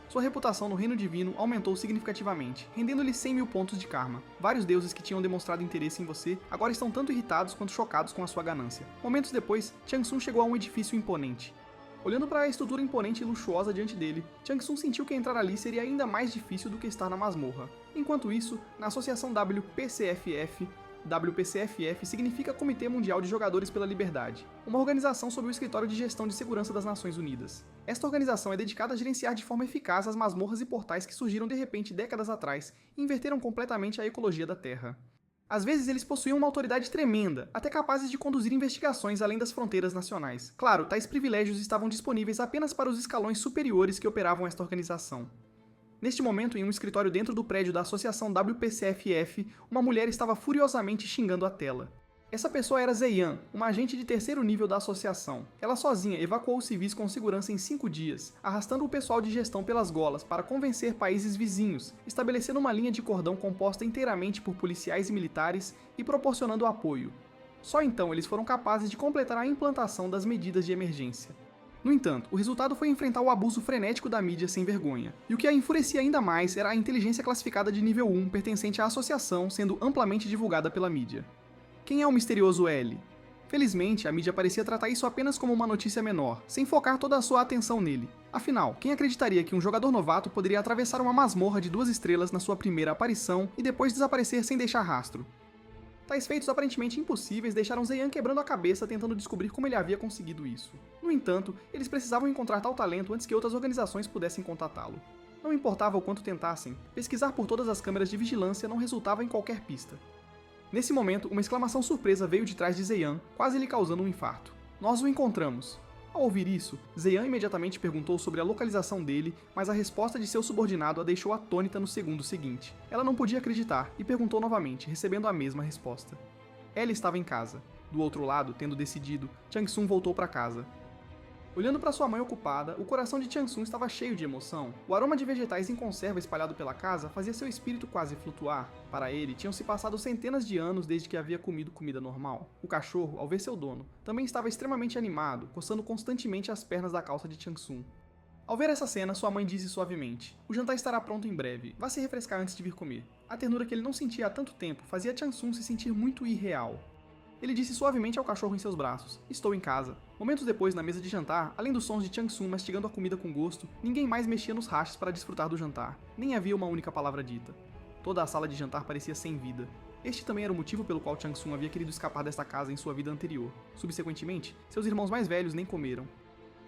Sua reputação no reino divino aumentou significativamente, rendendo-lhe 100.000 pontos de karma. Vários deuses que tinham demonstrado interesse em você agora estão tanto irritados quanto chocados com a sua ganância. Momentos depois, Chansung chegou a um edifício imponente. Olhando para a estrutura imponente e luxuosa diante dele, Chansung sentiu que entrar ali seria ainda mais difícil do que estar na masmorra. Enquanto isso, na associação WPCFF significa Comitê Mundial de Jogadores pela Liberdade, uma organização sob o Escritório de Gestão de Segurança das Nações Unidas. Esta organização é dedicada a gerenciar de forma eficaz as masmorras e portais que surgiram de repente décadas atrás e inverteram completamente a ecologia da Terra. Às vezes eles possuíam uma autoridade tremenda, até capazes de conduzir investigações além das fronteiras nacionais. Claro, tais privilégios estavam disponíveis apenas para os escalões superiores que operavam esta organização. Neste momento, em um escritório dentro do prédio da associação WPCFF, uma mulher estava furiosamente xingando a tela. Essa pessoa era Zeian, uma agente de 3º nível da associação. Ela sozinha evacuou os civis com segurança em 5 dias, arrastando o pessoal de gestão pelas golas para convencer países vizinhos, estabelecendo uma linha de cordão composta inteiramente por policiais e militares e proporcionando apoio. Só então eles foram capazes de completar a implantação das medidas de emergência. No entanto, o resultado foi enfrentar o abuso frenético da mídia sem vergonha. E o que a enfurecia ainda mais era a inteligência classificada de nível 1 pertencente à associação sendo amplamente divulgada pela mídia. Quem é o misterioso L? Felizmente, a mídia parecia tratar isso apenas como uma notícia menor, sem focar toda a sua atenção nele. Afinal, quem acreditaria que um jogador novato poderia atravessar uma masmorra de 2 estrelas na sua primeira aparição e depois desaparecer sem deixar rastro? Tais feitos aparentemente impossíveis deixaram Zeian quebrando a cabeça tentando descobrir como ele havia conseguido isso. No entanto, eles precisavam encontrar tal talento antes que outras organizações pudessem contatá-lo. Não importava o quanto tentassem, pesquisar por todas as câmeras de vigilância não resultava em qualquer pista. Nesse momento, uma exclamação surpresa veio de trás de Zeian, quase lhe causando um infarto. Nós o encontramos. Ao ouvir isso, Zeian imediatamente perguntou sobre a localização dele, mas a resposta de seu subordinado a deixou atônita no segundo seguinte. Ela não podia acreditar e perguntou novamente, recebendo a mesma resposta. Ela estava em casa. Do outro lado, tendo decidido, Chansung voltou para casa. Olhando para sua mãe ocupada, o coração de Chang-sun estava cheio de emoção. O aroma de vegetais em conserva espalhado pela casa fazia seu espírito quase flutuar. Para ele, tinham se passado centenas de anos desde que havia comido comida normal. O cachorro, ao ver seu dono, também estava extremamente animado, coçando constantemente as pernas da calça de Chang-sun. Ao ver essa cena, sua mãe disse suavemente: "O jantar estará pronto em breve. Vá se refrescar antes de vir comer." A ternura que ele não sentia há tanto tempo fazia Chang-sun se sentir muito irreal. Ele disse suavemente ao cachorro em seus braços: "Estou em casa." Momentos depois, na mesa de jantar, além dos sons de Chang-sun mastigando a comida com gosto, ninguém mais mexia nos hastes para desfrutar do jantar. Nem havia uma única palavra dita. Toda a sala de jantar parecia sem vida. Este também era o motivo pelo qual Chang-sun havia querido escapar desta casa em sua vida anterior. Subsequentemente, seus irmãos mais velhos nem comeram.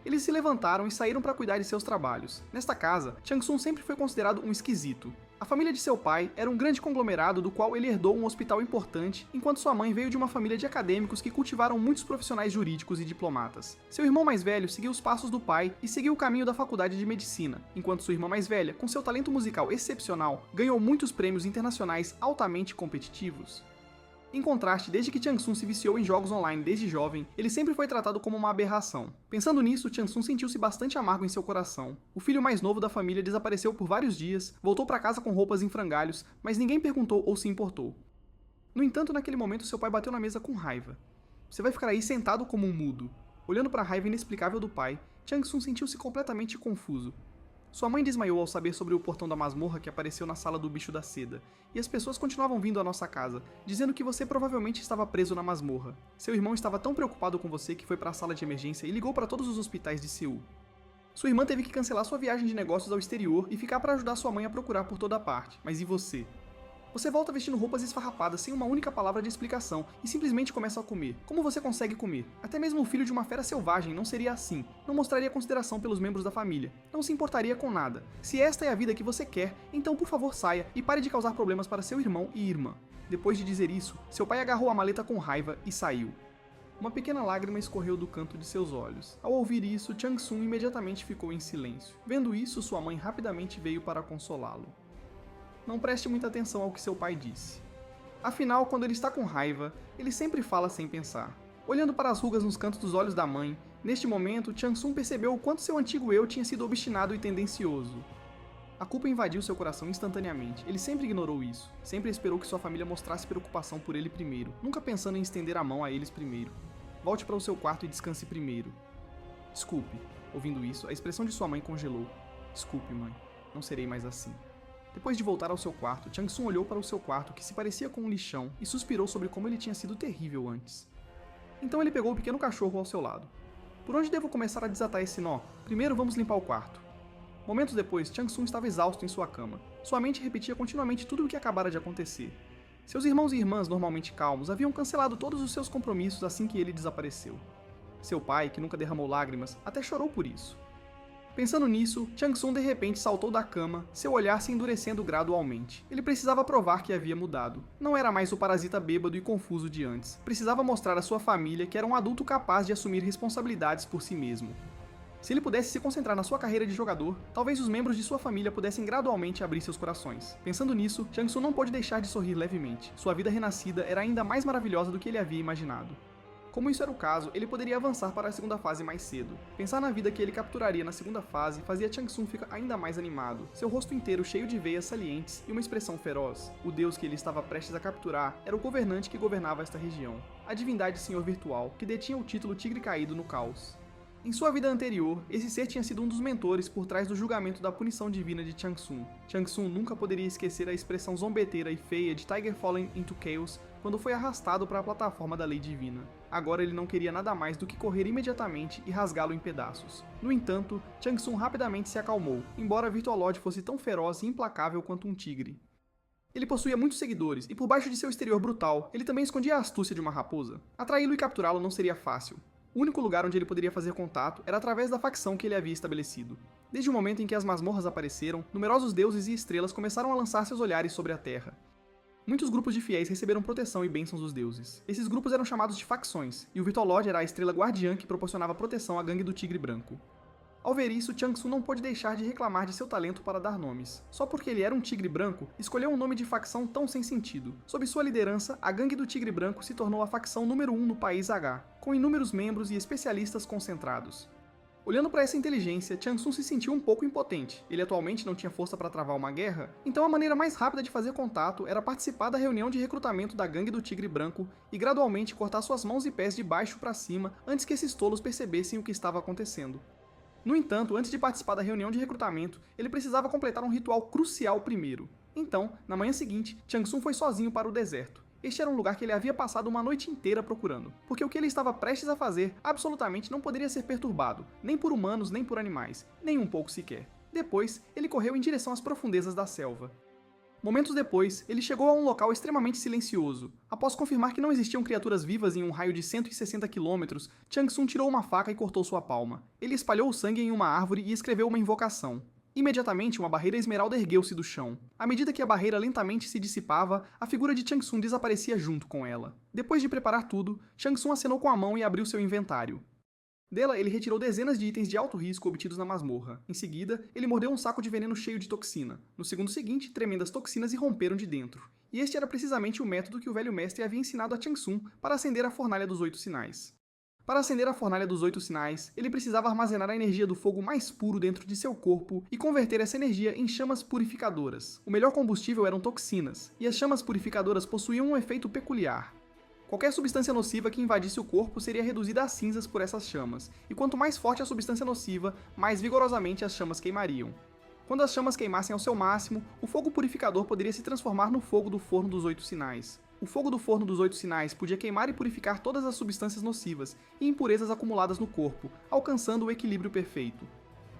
Eles se levantaram e saíram para cuidar de seus trabalhos. Nesta casa, Chang-sun sempre foi considerado um esquisito. A família de seu pai era um grande conglomerado do qual ele herdou um hospital importante, enquanto sua mãe veio de uma família de acadêmicos que cultivaram muitos profissionais jurídicos e diplomatas. Seu irmão mais velho seguiu os passos do pai e seguiu o caminho da faculdade de medicina, enquanto sua irmã mais velha, com seu talento musical excepcional, ganhou muitos prêmios internacionais altamente competitivos. Em contraste, desde que Chang-sun se viciou em jogos online desde jovem, ele sempre foi tratado como uma aberração. Pensando nisso, Chang-sun sentiu-se bastante amargo em seu coração. O filho mais novo da família desapareceu por vários dias, voltou para casa com roupas em frangalhos, mas ninguém perguntou ou se importou. No entanto, naquele momento, seu pai bateu na mesa com raiva. "Você vai ficar aí sentado como um mudo." Olhando para a raiva inexplicável do pai, Chang-sun sentiu-se completamente confuso. Sua mãe desmaiou ao saber sobre o portão da masmorra que apareceu na sala do bicho da seda, e as pessoas continuavam vindo à nossa casa, dizendo que você provavelmente estava preso na masmorra. Seu irmão estava tão preocupado com você que foi para a sala de emergência e ligou para todos os hospitais de Seul. Sua irmã teve que cancelar sua viagem de negócios ao exterior e ficar para ajudar sua mãe a procurar por toda parte. Mas e você? Você volta vestindo roupas esfarrapadas sem uma única palavra de explicação e simplesmente começa a comer. Como você consegue comer? Até mesmo o filho de uma fera selvagem não seria assim. Não mostraria consideração pelos membros da família. Não se importaria com nada. Se esta é a vida que você quer, então por favor saia e pare de causar problemas para seu irmão e irmã. Depois de dizer isso, seu pai agarrou a maleta com raiva e saiu. Uma pequena lágrima escorreu do canto de seus olhos. Ao ouvir isso, Chang-sun imediatamente ficou em silêncio. Vendo isso, sua mãe rapidamente veio para consolá-lo. Não preste muita atenção ao que seu pai disse. Afinal, quando ele está com raiva, ele sempre fala sem pensar. Olhando para as rugas nos cantos dos olhos da mãe, neste momento, Chang-sun percebeu o quanto seu antigo eu tinha sido obstinado e tendencioso. A culpa invadiu seu coração instantaneamente. Ele sempre ignorou isso. Sempre esperou que sua família mostrasse preocupação por ele primeiro, nunca pensando em estender a mão a eles primeiro. Volte para o seu quarto e descanse primeiro. Desculpe. Ouvindo isso, a expressão de sua mãe congelou. Desculpe, mãe. Não serei mais assim. Depois de voltar ao seu quarto, Chang-sun olhou para o seu quarto, que se parecia com um lixão, e suspirou sobre como ele tinha sido terrível antes. Então ele pegou o pequeno cachorro ao seu lado. Por onde devo começar a desatar esse nó? Primeiro vamos limpar o quarto. Momentos depois, Chang-sun estava exausto em sua cama. Sua mente repetia continuamente tudo o que acabara de acontecer. Seus irmãos e irmãs, normalmente calmos, haviam cancelado todos os seus compromissos assim que ele desapareceu. Seu pai, que nunca derramou lágrimas, até chorou por isso. Pensando nisso, Chang-sun de repente saltou da cama, seu olhar se endurecendo gradualmente. Ele precisava provar que havia mudado. Não era mais o parasita bêbado e confuso de antes. Precisava mostrar à sua família que era um adulto capaz de assumir responsabilidades por si mesmo. Se ele pudesse se concentrar na sua carreira de jogador, talvez os membros de sua família pudessem gradualmente abrir seus corações. Pensando nisso, Chang-sun não pôde deixar de sorrir levemente. Sua vida renascida era ainda mais maravilhosa do que ele havia imaginado. Como isso era o caso, ele poderia avançar para a segunda fase mais cedo. Pensar na vida que ele capturaria na segunda fase fazia Chang-sun ficar ainda mais animado, seu rosto inteiro cheio de veias salientes e uma expressão feroz. O deus que ele estava prestes a capturar era o governante que governava esta região, a divindade Senhor Virtual, que detinha o título Tigre Caído no Caos. Em sua vida anterior, esse ser tinha sido um dos mentores por trás do julgamento da punição divina de Chang-sun. Chang-sun nunca poderia esquecer a expressão zombeteira e feia de Tiger Fallen into Chaos quando foi arrastado para a plataforma da lei divina. Agora ele não queria nada mais do que correr imediatamente e rasgá-lo em pedaços. No entanto, Chang-sun rapidamente se acalmou, embora a Virtual Lord fosse tão feroz e implacável quanto um tigre. Ele possuía muitos seguidores, e por baixo de seu exterior brutal, ele também escondia a astúcia de uma raposa. Atraí-lo e capturá-lo não seria fácil. O único lugar onde ele poderia fazer contato era através da facção que ele havia estabelecido. Desde o momento em que as masmorras apareceram, numerosos deuses e estrelas começaram a lançar seus olhares sobre a Terra. Muitos grupos de fiéis receberam proteção e bênçãos dos deuses. Esses grupos eram chamados de facções, e o Virtual Lord era a estrela guardiã que proporcionava proteção à gangue do Tigre Branco. Ao ver isso, Chang-sun não pôde deixar de reclamar de seu talento para dar nomes. Só porque ele era um tigre branco, escolheu um nome de facção tão sem sentido. Sob sua liderança, a gangue do Tigre Branco se tornou a facção número 1 no país H, com inúmeros membros e especialistas concentrados. Olhando para essa inteligência, Chang Sun se sentiu um pouco impotente. Ele atualmente não tinha força para travar uma guerra, então a maneira mais rápida de fazer contato era participar da reunião de recrutamento da gangue do Tigre Branco e gradualmente cortar suas mãos e pés de baixo para cima antes que esses tolos percebessem o que estava acontecendo. No entanto, antes de participar da reunião de recrutamento, ele precisava completar um ritual crucial primeiro. Então, na manhã seguinte, Chang Sun foi sozinho para o deserto. Este era um lugar que ele havia passado uma noite inteira procurando, porque o que ele estava prestes a fazer absolutamente não poderia ser perturbado, nem por humanos nem por animais, nem um pouco sequer. Depois, ele correu em direção às profundezas da selva. Momentos depois, ele chegou a um local extremamente silencioso. Após confirmar que não existiam criaturas vivas em um raio de 160 km, Chang Sun tirou uma faca e cortou sua palma. Ele espalhou o sangue em uma árvore e escreveu uma invocação. Imediatamente, uma barreira esmeralda ergueu-se do chão. À medida que a barreira lentamente se dissipava, a figura de Chang Sun desaparecia junto com ela. Depois de preparar tudo, Chang Sun acenou com a mão e abriu seu inventário. Dela, ele retirou dezenas de itens de alto risco obtidos na masmorra. Em seguida, ele mordeu um saco de veneno cheio de toxina. No segundo seguinte, tremendas toxinas irromperam de dentro. E este era precisamente o método que o velho mestre havia ensinado a Chang Sun para acender a Fornalha dos 8 Sinais. Para acender a Fornalha dos 8 Sinais, ele precisava armazenar a energia do fogo mais puro dentro de seu corpo e converter essa energia em chamas purificadoras. O melhor combustível eram toxinas, e as chamas purificadoras possuíam um efeito peculiar. Qualquer substância nociva que invadisse o corpo seria reduzida a cinzas por essas chamas, e quanto mais forte a substância nociva, mais vigorosamente as chamas queimariam. Quando as chamas queimassem ao seu máximo, o fogo purificador poderia se transformar no fogo do forno dos 8 Sinais. O fogo do forno dos 8 Sinais podia queimar e purificar todas as substâncias nocivas e impurezas acumuladas no corpo, alcançando o equilíbrio perfeito.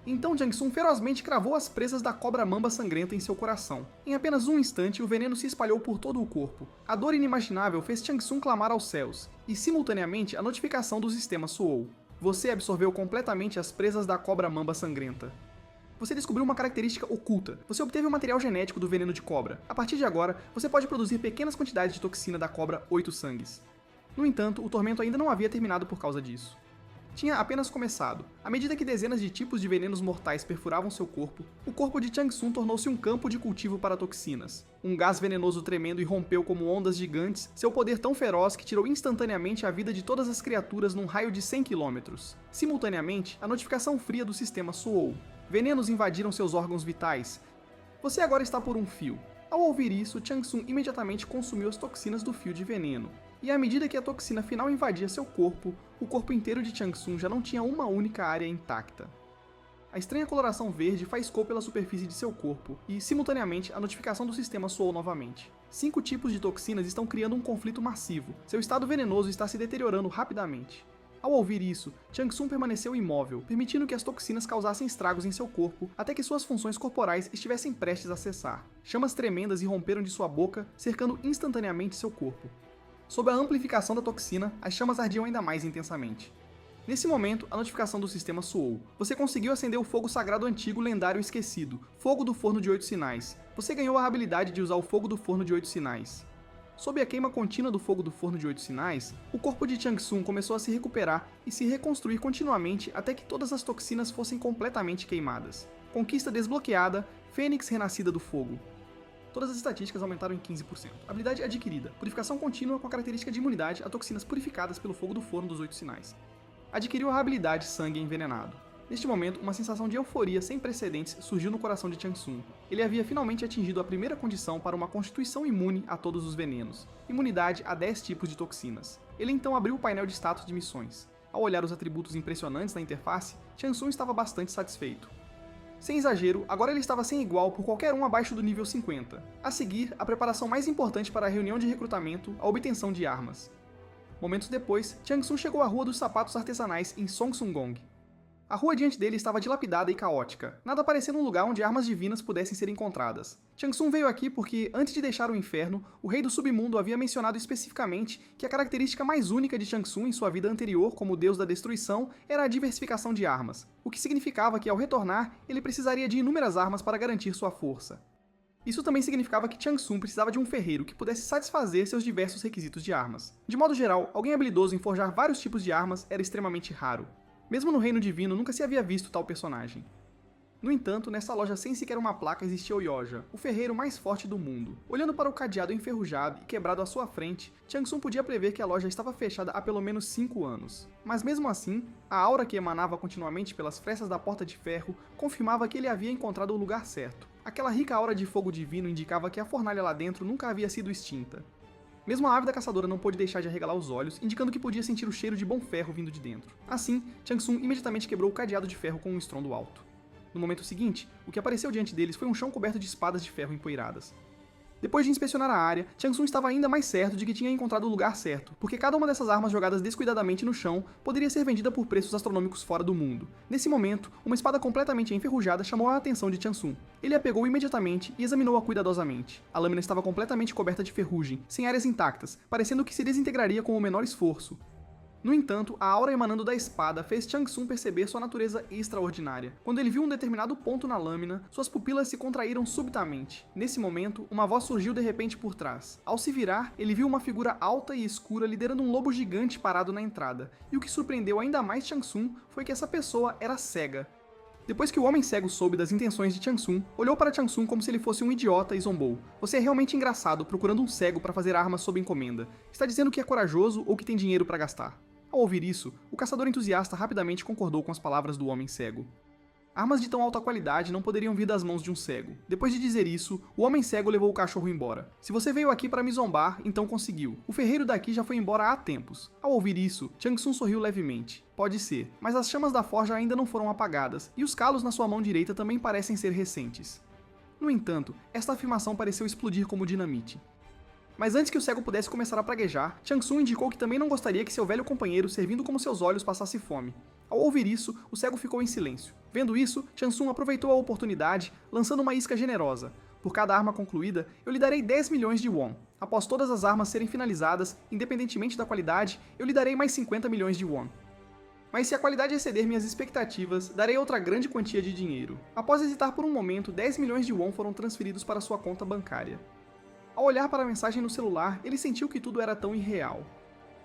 Então Chang Sun ferozmente cravou as presas da cobra mamba sangrenta em seu coração. Em apenas um instante, o veneno se espalhou por todo o corpo. A dor inimaginável fez Chang Sun clamar aos céus, e simultaneamente a notificação do sistema soou. Você absorveu completamente as presas da cobra mamba sangrenta. Você descobriu uma característica oculta. Você obteve o material genético do veneno de cobra. A partir de agora, você pode produzir pequenas quantidades de toxina da cobra 8 sangues. No entanto, o tormento ainda não havia terminado por causa disso. Tinha apenas começado. À medida que dezenas de tipos de venenos mortais perfuravam seu corpo, o corpo de Chang Sun tornou-se um campo de cultivo para toxinas. Um gás venenoso tremendo irrompeu como ondas gigantes, seu poder tão feroz que tirou instantaneamente a vida de todas as criaturas num raio de 100 km. Simultaneamente, a notificação fria do sistema soou. Venenos invadiram seus órgãos vitais. Você agora está por um fio. Ao ouvir isso, Chang Sun imediatamente consumiu as toxinas do fio de veneno. E à medida que a toxina final invadia seu corpo, o corpo inteiro de Chang Sun já não tinha uma única área intacta. A estranha coloração verde faiscou pela superfície de seu corpo, e, simultaneamente, a notificação do sistema soou novamente. 5 tipos de toxinas estão criando um conflito massivo. Seu estado venenoso está se deteriorando rapidamente. Ao ouvir isso, Chang Sun permaneceu imóvel, permitindo que as toxinas causassem estragos em seu corpo até que suas funções corporais estivessem prestes a cessar. Chamas tremendas irromperam de sua boca, cercando instantaneamente seu corpo. Sob a amplificação da toxina, as chamas ardiam ainda mais intensamente. Nesse momento, a notificação do sistema soou. Você conseguiu acender o fogo sagrado antigo lendário esquecido, Fogo do Forno de 8 Sinais. Você ganhou a habilidade de usar o Fogo do Forno de 8 Sinais. Sob a queima contínua do fogo do forno de 8 sinais, o corpo de Chang Sun começou a se recuperar e se reconstruir continuamente até que todas as toxinas fossem completamente queimadas. Conquista desbloqueada, Fênix renascida do fogo. Todas as estatísticas aumentaram em 15%. Habilidade adquirida, purificação contínua com a característica de imunidade a toxinas purificadas pelo fogo do forno dos 8 sinais. Adquiriu a habilidade Sangue Envenenado. Neste momento, uma sensação de euforia sem precedentes surgiu no coração de Chang Sun. Ele havia finalmente atingido a primeira condição para uma constituição imune a todos os venenos, imunidade a 10 tipos de toxinas. Ele então abriu o painel de status de missões. Ao olhar os atributos impressionantes na interface, Chang Sun estava bastante satisfeito. Sem exagero, agora ele estava sem igual por qualquer um abaixo do nível 50. A seguir, a preparação mais importante para a reunião de recrutamento, a obtenção de armas. Momentos depois, Chang Sun chegou à Rua dos Sapatos Artesanais em Songsungong. A rua diante dele estava dilapidada e caótica, nada parecendo um lugar onde armas divinas pudessem ser encontradas. Chang Sun veio aqui porque, antes de deixar o inferno, o rei do submundo havia mencionado especificamente que a característica mais única de Chang Sun em sua vida anterior como deus da destruição era a diversificação de armas, o que significava que, ao retornar, ele precisaria de inúmeras armas para garantir sua força. Isso também significava que Chang Sun precisava de um ferreiro que pudesse satisfazer seus diversos requisitos de armas. De modo geral, alguém habilidoso em forjar vários tipos de armas era extremamente raro. Mesmo no Reino Divino, nunca se havia visto tal personagem. No entanto, nessa loja sem sequer uma placa existia o Yoja, o ferreiro mais forte do mundo. Olhando para o cadeado enferrujado e quebrado à sua frente, Chang Sun podia prever que a loja estava fechada há pelo menos 5 anos. Mas mesmo assim, a aura que emanava continuamente pelas frestas da porta de ferro confirmava que ele havia encontrado o lugar certo. Aquela rica aura de fogo divino indicava que a fornalha lá dentro nunca havia sido extinta. Mesmo a ávida caçadora não pôde deixar de arregalar os olhos, indicando que podia sentir o cheiro de bom ferro vindo de dentro. Assim, Chang Sun imediatamente quebrou o cadeado de ferro com um estrondo alto. No momento seguinte, o que apareceu diante deles foi um chão coberto de espadas de ferro empoeiradas. Depois de inspecionar a área, Chang Sun estava ainda mais certo de que tinha encontrado o lugar certo, porque cada uma dessas armas jogadas descuidadamente no chão poderia ser vendida por preços astronômicos fora do mundo. Nesse momento, uma espada completamente enferrujada chamou a atenção de Chang Sun. Ele a pegou imediatamente e examinou-a cuidadosamente. A lâmina estava completamente coberta de ferrugem, sem áreas intactas, parecendo que se desintegraria com o menor esforço. No entanto, a aura emanando da espada fez Chang Sun perceber sua natureza extraordinária. Quando ele viu um determinado ponto na lâmina, suas pupilas se contraíram subitamente. Nesse momento, uma voz surgiu de repente por trás. Ao se virar, ele viu uma figura alta e escura liderando um lobo gigante parado na entrada. E o que surpreendeu ainda mais Chang Sun foi que essa pessoa era cega. Depois que o homem cego soube das intenções de Chang Sun, olhou para Chang Sun como se ele fosse um idiota e zombou. Você é realmente engraçado procurando um cego para fazer armas sob encomenda. Está dizendo que é corajoso ou que tem dinheiro para gastar. Ao ouvir isso, o caçador entusiasta rapidamente concordou com as palavras do homem cego. Armas de tão alta qualidade não poderiam vir das mãos de um cego. Depois de dizer isso, o homem cego levou o cachorro embora. Se você veio aqui para me zombar, então conseguiu. O ferreiro daqui já foi embora há tempos. Ao ouvir isso, Chang Sun sorriu levemente. Pode ser, mas as chamas da forja ainda não foram apagadas, e os calos na sua mão direita também parecem ser recentes. No entanto, esta afirmação pareceu explodir como dinamite. Mas antes que o cego pudesse começar a praguejar, Chang Sun indicou que também não gostaria que seu velho companheiro, servindo como seus olhos, passasse fome. Ao ouvir isso, o cego ficou em silêncio. Vendo isso, Chang Sun aproveitou a oportunidade, lançando uma isca generosa. Por cada arma concluída, eu lhe darei 10 milhões de won. Após todas as armas serem finalizadas, independentemente da qualidade, eu lhe darei mais 50 milhões de won. Mas se a qualidade exceder minhas expectativas, darei outra grande quantia de dinheiro. Após hesitar por um momento, 10 milhões de won foram transferidos para sua conta bancária. Ao olhar para a mensagem no celular, ele sentiu que tudo era tão irreal.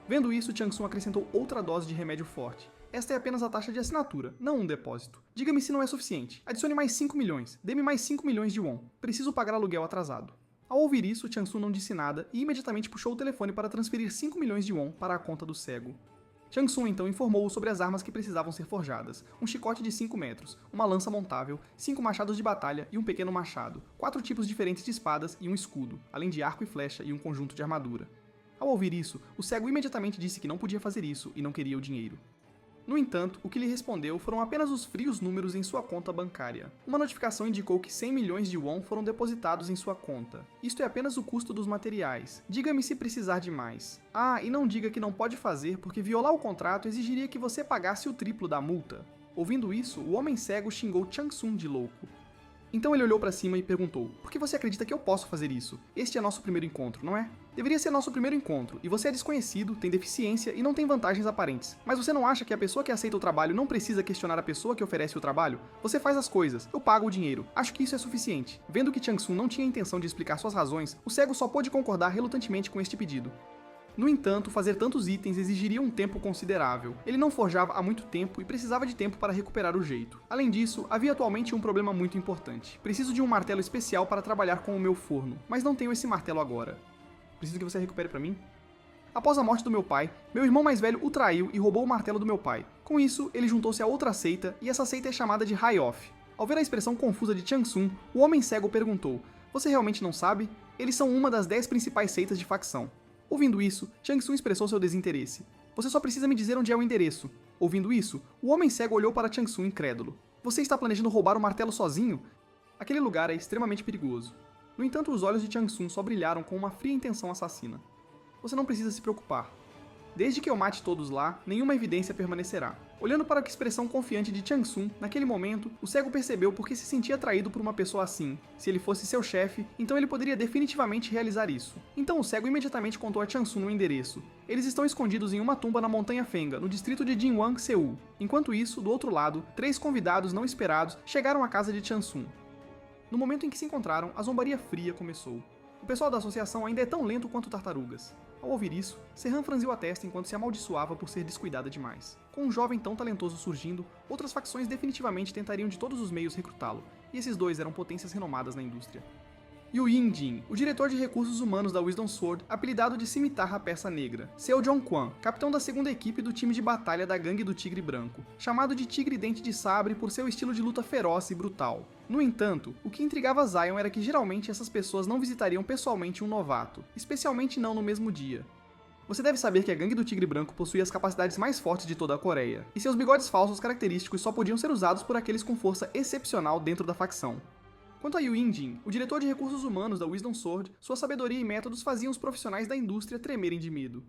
Vendo isso, Chang Sun acrescentou outra dose de remédio forte. Esta é apenas a taxa de assinatura, não um depósito. Diga-me se não é suficiente. Adicione mais 5 milhões. Dê-me mais 5 milhões de won. Preciso pagar aluguel atrasado. Ao ouvir isso, Chang Sun não disse nada e imediatamente puxou o telefone para transferir 5 milhões de won para a conta do cego. Chang Sun então informou sobre as armas que precisavam ser forjadas, um chicote de 5 metros, uma lança montável, 5 machados de batalha e um pequeno machado, 4 tipos diferentes de espadas e um escudo, além de arco e flecha e um conjunto de armadura. Ao ouvir isso, o cego imediatamente disse que não podia fazer isso e não queria o dinheiro. No entanto, o que lhe respondeu foram apenas os frios números em sua conta bancária. Uma notificação indicou que 100 milhões de won foram depositados em sua conta. Isto é apenas o custo dos materiais. Diga-me se precisar de mais. Ah, e não diga que não pode fazer porque violar o contrato exigiria que você pagasse o triplo da multa. Ouvindo isso, o homem cego xingou Chang Sun de louco. Então ele olhou para cima e perguntou: por que você acredita que eu posso fazer isso? Este é nosso primeiro encontro, não é? Deveria ser nosso primeiro encontro, e você é desconhecido, tem deficiência e não tem vantagens aparentes. Mas você não acha que a pessoa que aceita o trabalho não precisa questionar a pessoa que oferece o trabalho? Você faz as coisas, eu pago o dinheiro. Acho que isso é suficiente. Vendo que Chang Sun não tinha intenção de explicar suas razões, o cego só pôde concordar relutantemente com este pedido. No entanto, fazer tantos itens exigiria um tempo considerável. Ele não forjava há muito tempo e precisava de tempo para recuperar o jeito. Além disso, havia atualmente um problema muito importante. Preciso de um martelo especial para trabalhar com o meu forno, mas não tenho esse martelo agora. Preciso que você recupere para mim? Após a morte do meu pai, meu irmão mais velho o traiu e roubou o martelo do meu pai. Com isso, ele juntou-se a outra seita, e essa seita é chamada de High-Off. Ao ver a expressão confusa de Chang Sun, o homem cego perguntou: você realmente não sabe? Eles são uma das 10 principais seitas de facção. Ouvindo isso, Chang Sun expressou seu desinteresse. Você só precisa me dizer onde é o endereço. Ouvindo isso, o homem cego olhou para Chang Sun incrédulo. Você está planejando roubar o martelo sozinho? Aquele lugar é extremamente perigoso. No entanto, os olhos de Chang Sun só brilharam com uma fria intenção assassina. Você não precisa se preocupar. Desde que eu mate todos lá, nenhuma evidência permanecerá. Olhando para a expressão confiante de Chang Sun, naquele momento, o cego percebeu por que se sentia atraído por uma pessoa assim. Se ele fosse seu chefe, então ele poderia definitivamente realizar isso. Então o cego imediatamente contou a Chang Sun o endereço. Eles estão escondidos em uma tumba na Montanha Fenga, no distrito de Jinwang, Seul. Enquanto isso, do outro lado, 3 convidados não esperados chegaram à casa de Chang Sun. No momento em que se encontraram, a zombaria fria começou. O pessoal da associação ainda é tão lento quanto tartarugas. Ao ouvir isso, Serran franziu a testa enquanto se amaldiçoava por ser descuidada demais. Com um jovem tão talentoso surgindo, outras facções definitivamente tentariam de todos os meios recrutá-lo, e esses dois eram potências renomadas na indústria. Yu Ying-jin, o diretor de recursos humanos da Wisdom Sword, apelidado de Cimitarra Peça Negra. Seo Jong-kwan, capitão da segunda equipe do time de batalha da Gangue do Tigre Branco, chamado de Tigre Dente de Sabre por seu estilo de luta feroz e brutal. No entanto, o que intrigava Zion era que geralmente essas pessoas não visitariam pessoalmente um novato, especialmente não no mesmo dia. Você deve saber que a Gangue do Tigre Branco possui as capacidades mais fortes de toda a Coreia, e seus bigodes falsos característicos só podiam ser usados por aqueles com força excepcional dentro da facção. Quanto a Yu Ying-jin, o diretor de recursos humanos da Wisdom Sword, sua sabedoria e métodos faziam os profissionais da indústria tremerem de medo.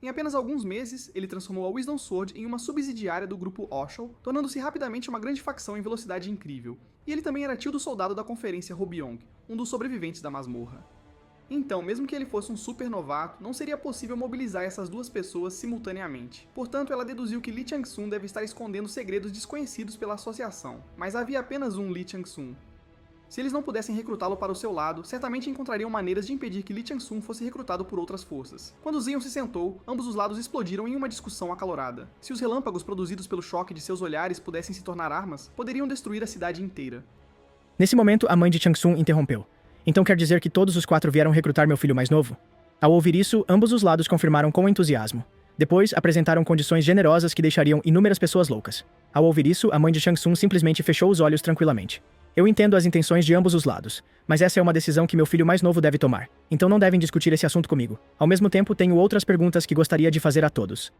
Em apenas alguns meses, ele transformou a Wisdom Sword em uma subsidiária do grupo Oshel, tornando-se rapidamente uma grande facção em velocidade incrível. E ele também era tio do soldado da conferência Robyong, um dos sobreviventes da masmorra. Então, mesmo que ele fosse um super novato, não seria possível mobilizar essas duas pessoas simultaneamente. Portanto, ela deduziu que Lee Chang-sun deve estar escondendo segredos desconhecidos pela associação. Mas havia apenas um Lee Chang-sun. Se eles não pudessem recrutá-lo para o seu lado, certamente encontrariam maneiras de impedir que Lee Chang-sun fosse recrutado por outras forças. Quando Zion se sentou, ambos os lados explodiram em uma discussão acalorada. Se os relâmpagos produzidos pelo choque de seus olhares pudessem se tornar armas, poderiam destruir a cidade inteira. Nesse momento, a mãe de Chang-sun interrompeu. Então quer dizer que todos os 4 vieram recrutar meu filho mais novo? Ao ouvir isso, ambos os lados confirmaram com entusiasmo. Depois, apresentaram condições generosas que deixariam inúmeras pessoas loucas. Ao ouvir isso, a mãe de Chang-sun simplesmente fechou os olhos tranquilamente. Eu entendo as intenções de ambos os lados, mas essa é uma decisão que meu filho mais novo deve tomar, então não devem discutir esse assunto comigo. Ao mesmo tempo, tenho outras perguntas que gostaria de fazer a todos.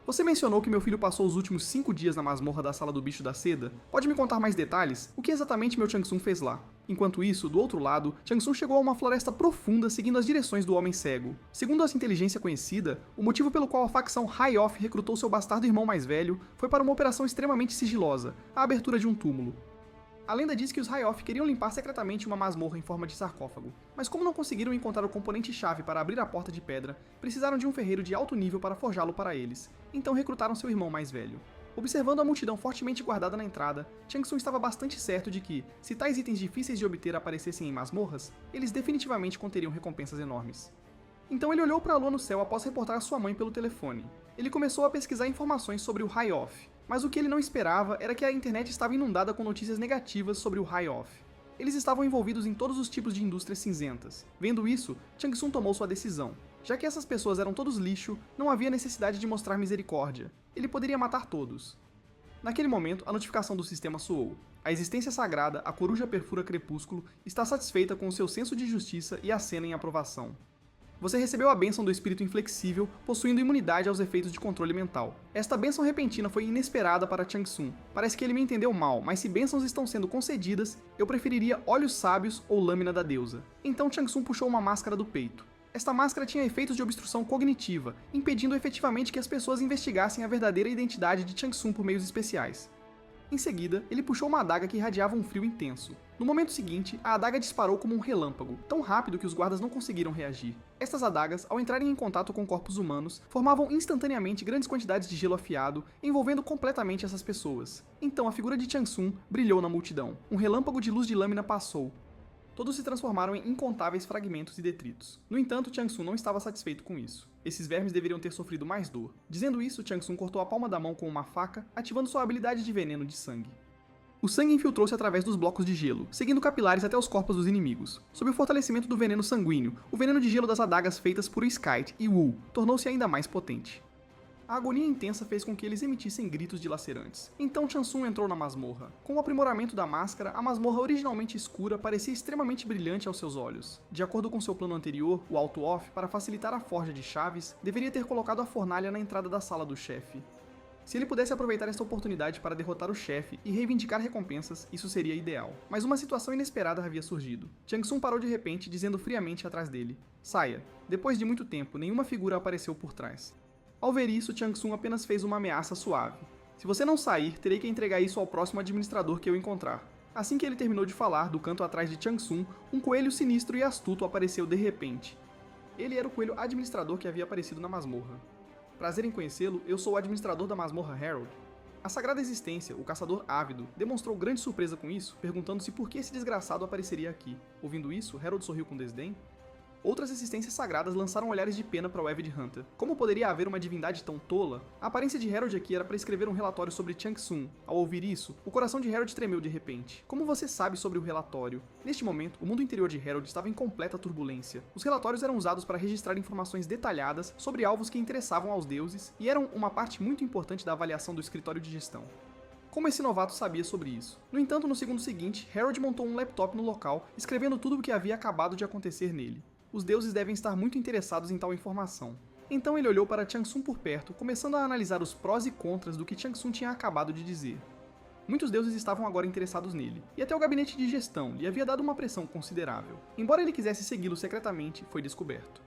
Você mencionou que meu filho passou os últimos 5 dias na masmorra da Sala do Bicho da Seda? Pode me contar mais detalhes? O que exatamente meu Chang-sun fez lá? Enquanto isso, do outro lado, Chang-sun chegou a uma floresta profunda seguindo as direções do Homem Cego. Segundo essa inteligência conhecida, o motivo pelo qual a facção High Off recrutou seu bastardo irmão mais velho foi para uma operação extremamente sigilosa, a abertura de um túmulo. A lenda diz que os High Off queriam limpar secretamente uma masmorra em forma de sarcófago, mas como não conseguiram encontrar o componente-chave para abrir a porta de pedra, precisaram de um ferreiro de alto nível para forjá-lo para eles, então recrutaram seu irmão mais velho. Observando a multidão fortemente guardada na entrada, Chang-sun estava bastante certo de que, se tais itens difíceis de obter aparecessem em masmorras, eles definitivamente conteriam recompensas enormes. Então ele olhou para a lua no céu após reportar sua mãe pelo telefone. Ele começou a pesquisar informações sobre o High Off, mas o que ele não esperava era que a internet estava inundada com notícias negativas sobre o High Off. Eles estavam envolvidos em todos os tipos de indústrias cinzentas. Vendo isso, Chang-sun tomou sua decisão. Já que essas pessoas eram todos lixo, não havia necessidade de mostrar misericórdia. Ele poderia matar todos. Naquele momento, a notificação do sistema soou. A existência sagrada, a coruja perfura crepúsculo, está satisfeita com o seu senso de justiça e acena em aprovação. Você recebeu a bênção do espírito inflexível, possuindo imunidade aos efeitos de controle mental. Esta bênção repentina foi inesperada para Chang-sun. Parece que ele me entendeu mal, mas se bênçãos estão sendo concedidas, eu preferiria olhos sábios ou lâmina da deusa. Então Chang-sun puxou uma máscara do peito. Esta máscara tinha efeitos de obstrução cognitiva, impedindo efetivamente que as pessoas investigassem a verdadeira identidade de Chang-sun por meios especiais. Em seguida, ele puxou uma adaga que irradiava um frio intenso. No momento seguinte, a adaga disparou como um relâmpago, tão rápido que os guardas não conseguiram reagir. Estas adagas, ao entrarem em contato com corpos humanos, formavam instantaneamente grandes quantidades de gelo afiado, envolvendo completamente essas pessoas. Então a figura de Chang-sun brilhou na multidão. Um relâmpago de luz de lâmina passou. Todos se transformaram em incontáveis fragmentos e detritos. No entanto, Chang-sun não estava satisfeito com isso. Esses vermes deveriam ter sofrido mais dor. Dizendo isso, Chang-sun cortou a palma da mão com uma faca, ativando sua habilidade de veneno de sangue. O sangue infiltrou-se através dos blocos de gelo, seguindo capilares até os corpos dos inimigos. Sob o fortalecimento do veneno sanguíneo, o veneno de gelo das adagas feitas por Skite e Wu tornou-se ainda mais potente. A agonia intensa fez com que eles emitissem gritos dilacerantes. Então Chang-sun entrou na masmorra. Com o aprimoramento da máscara, a masmorra originalmente escura parecia extremamente brilhante aos seus olhos. De acordo com seu plano anterior, o Auto Off, para facilitar a forja de chaves, deveria ter colocado a fornalha na entrada da sala do chefe. Se ele pudesse aproveitar esta oportunidade para derrotar o chefe e reivindicar recompensas, isso seria ideal. Mas uma situação inesperada havia surgido. Chang-sun parou de repente, dizendo friamente atrás dele: "Saia." Depois de muito tempo, nenhuma figura apareceu por trás. Ao ver isso, Chang-sun apenas fez uma ameaça suave. "Se você não sair, terei que entregar isso ao próximo administrador que eu encontrar." Assim que ele terminou de falar, do canto atrás de Chang-sun, um coelho sinistro e astuto apareceu de repente. Ele era o coelho administrador que havia aparecido na masmorra. "Prazer em conhecê-lo, eu sou o administrador da masmorra Harold." A sagrada existência, o caçador ávido, demonstrou grande surpresa com isso, perguntando-se por que esse desgraçado apareceria aqui. Ouvindo isso, Harold sorriu com desdém. Outras existências sagradas lançaram olhares de pena para o Avid Hunter. Como poderia haver uma divindade tão tola? A aparência de Harold aqui era para escrever um relatório sobre Chang Tsung. Ao ouvir isso, o coração de Harold tremeu de repente. Como você sabe sobre o relatório? Neste momento, o mundo interior de Harold estava em completa turbulência. Os relatórios eram usados para registrar informações detalhadas sobre alvos que interessavam aos deuses e eram uma parte muito importante da avaliação do escritório de gestão. Como esse novato sabia sobre isso? No entanto, no segundo seguinte, Harold montou um laptop no local, escrevendo tudo o que havia acabado de acontecer nele. Os deuses devem estar muito interessados em tal informação. Então ele olhou para Chang Tsung por perto, começando a analisar os prós e contras do que Chang Tsung tinha acabado de dizer. Muitos deuses estavam agora interessados nele, e até o gabinete de gestão lhe havia dado uma pressão considerável. Embora ele quisesse segui-lo secretamente, foi descoberto.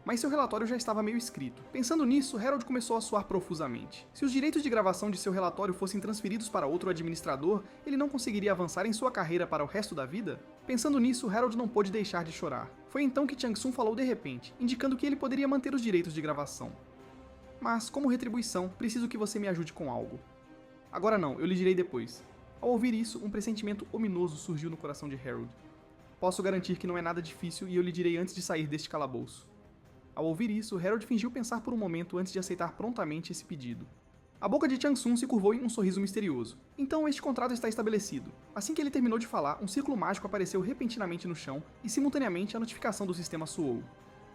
Mas seu relatório já estava meio escrito. Pensando nisso, Harold começou a suar profusamente. Se os direitos de gravação de seu relatório fossem transferidos para outro administrador, ele não conseguiria avançar em sua carreira para o resto da vida? Pensando nisso, Harold não pôde deixar de chorar. Foi então que Chang Tsung falou de repente, indicando que ele poderia manter os direitos de gravação. Mas, como retribuição, preciso que você me ajude com algo. Agora não, eu lhe direi depois. Ao ouvir isso, um pressentimento ominoso surgiu no coração de Harold. Posso garantir que não é nada difícil e eu lhe direi antes de sair deste calabouço. Ao ouvir isso, Harold fingiu pensar por um momento antes de aceitar prontamente esse pedido. A boca de Chang Tsung se curvou em um sorriso misterioso. Então este contrato está estabelecido. Assim que ele terminou de falar, um círculo mágico apareceu repentinamente no chão e simultaneamente a notificação do sistema soou.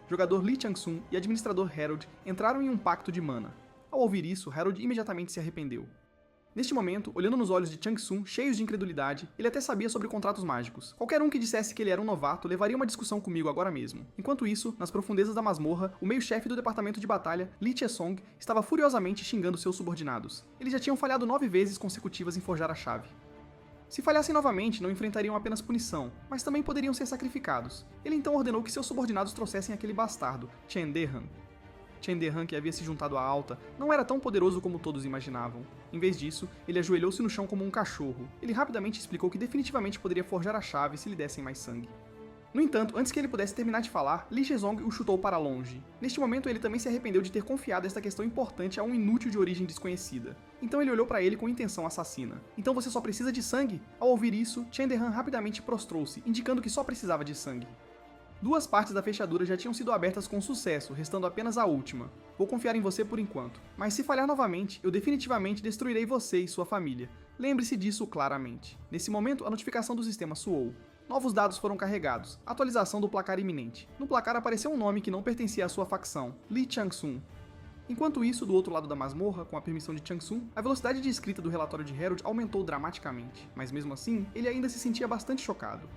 Jogador Lee Chang-sung e administrador Harold entraram em um pacto de mana. Ao ouvir isso, Harold imediatamente se arrependeu. Neste momento, olhando nos olhos de Chang Tsung, cheios de incredulidade, ele até sabia sobre contratos mágicos. Qualquer um que dissesse que ele era um novato levaria uma discussão comigo agora mesmo. Enquanto isso, nas profundezas da masmorra, o meio-chefe do departamento de batalha, Lee Chae-song, estava furiosamente xingando seus subordinados. Eles já tinham falhado 9 vezes consecutivas em forjar a chave. Se falhassem novamente, não enfrentariam apenas punição, mas também poderiam ser sacrificados. Ele então ordenou que seus subordinados trouxessem aquele bastardo, Chen Dehan. Chen Dehan, que havia se juntado à Alta, não era tão poderoso como todos imaginavam. Em vez disso, ele ajoelhou-se no chão como um cachorro. Ele rapidamente explicou que definitivamente poderia forjar a chave se lhe dessem mais sangue. No entanto, antes que ele pudesse terminar de falar, Lee Chae-song o chutou para longe. Neste momento, ele também se arrependeu de ter confiado esta questão importante a um inútil de origem desconhecida. Então ele olhou para ele com intenção assassina. Então você só precisa de sangue? Ao ouvir isso, Chen Dehan rapidamente prostrou-se, indicando que só precisava de sangue. 2 partes da fechadura já tinham sido abertas com sucesso, restando apenas a última. Vou confiar em você por enquanto. Mas se falhar novamente, eu definitivamente destruirei você e sua família. Lembre-se disso claramente. Nesse momento, a notificação do sistema soou. Novos dados foram carregados. Atualização do placar iminente. No placar apareceu um nome que não pertencia à sua facção, Lee Chang-sung. Enquanto isso, do outro lado da masmorra, com a permissão de Chang Tsung, a velocidade de escrita do relatório de Harold aumentou dramaticamente. Mas mesmo assim, ele ainda se sentia bastante chocado.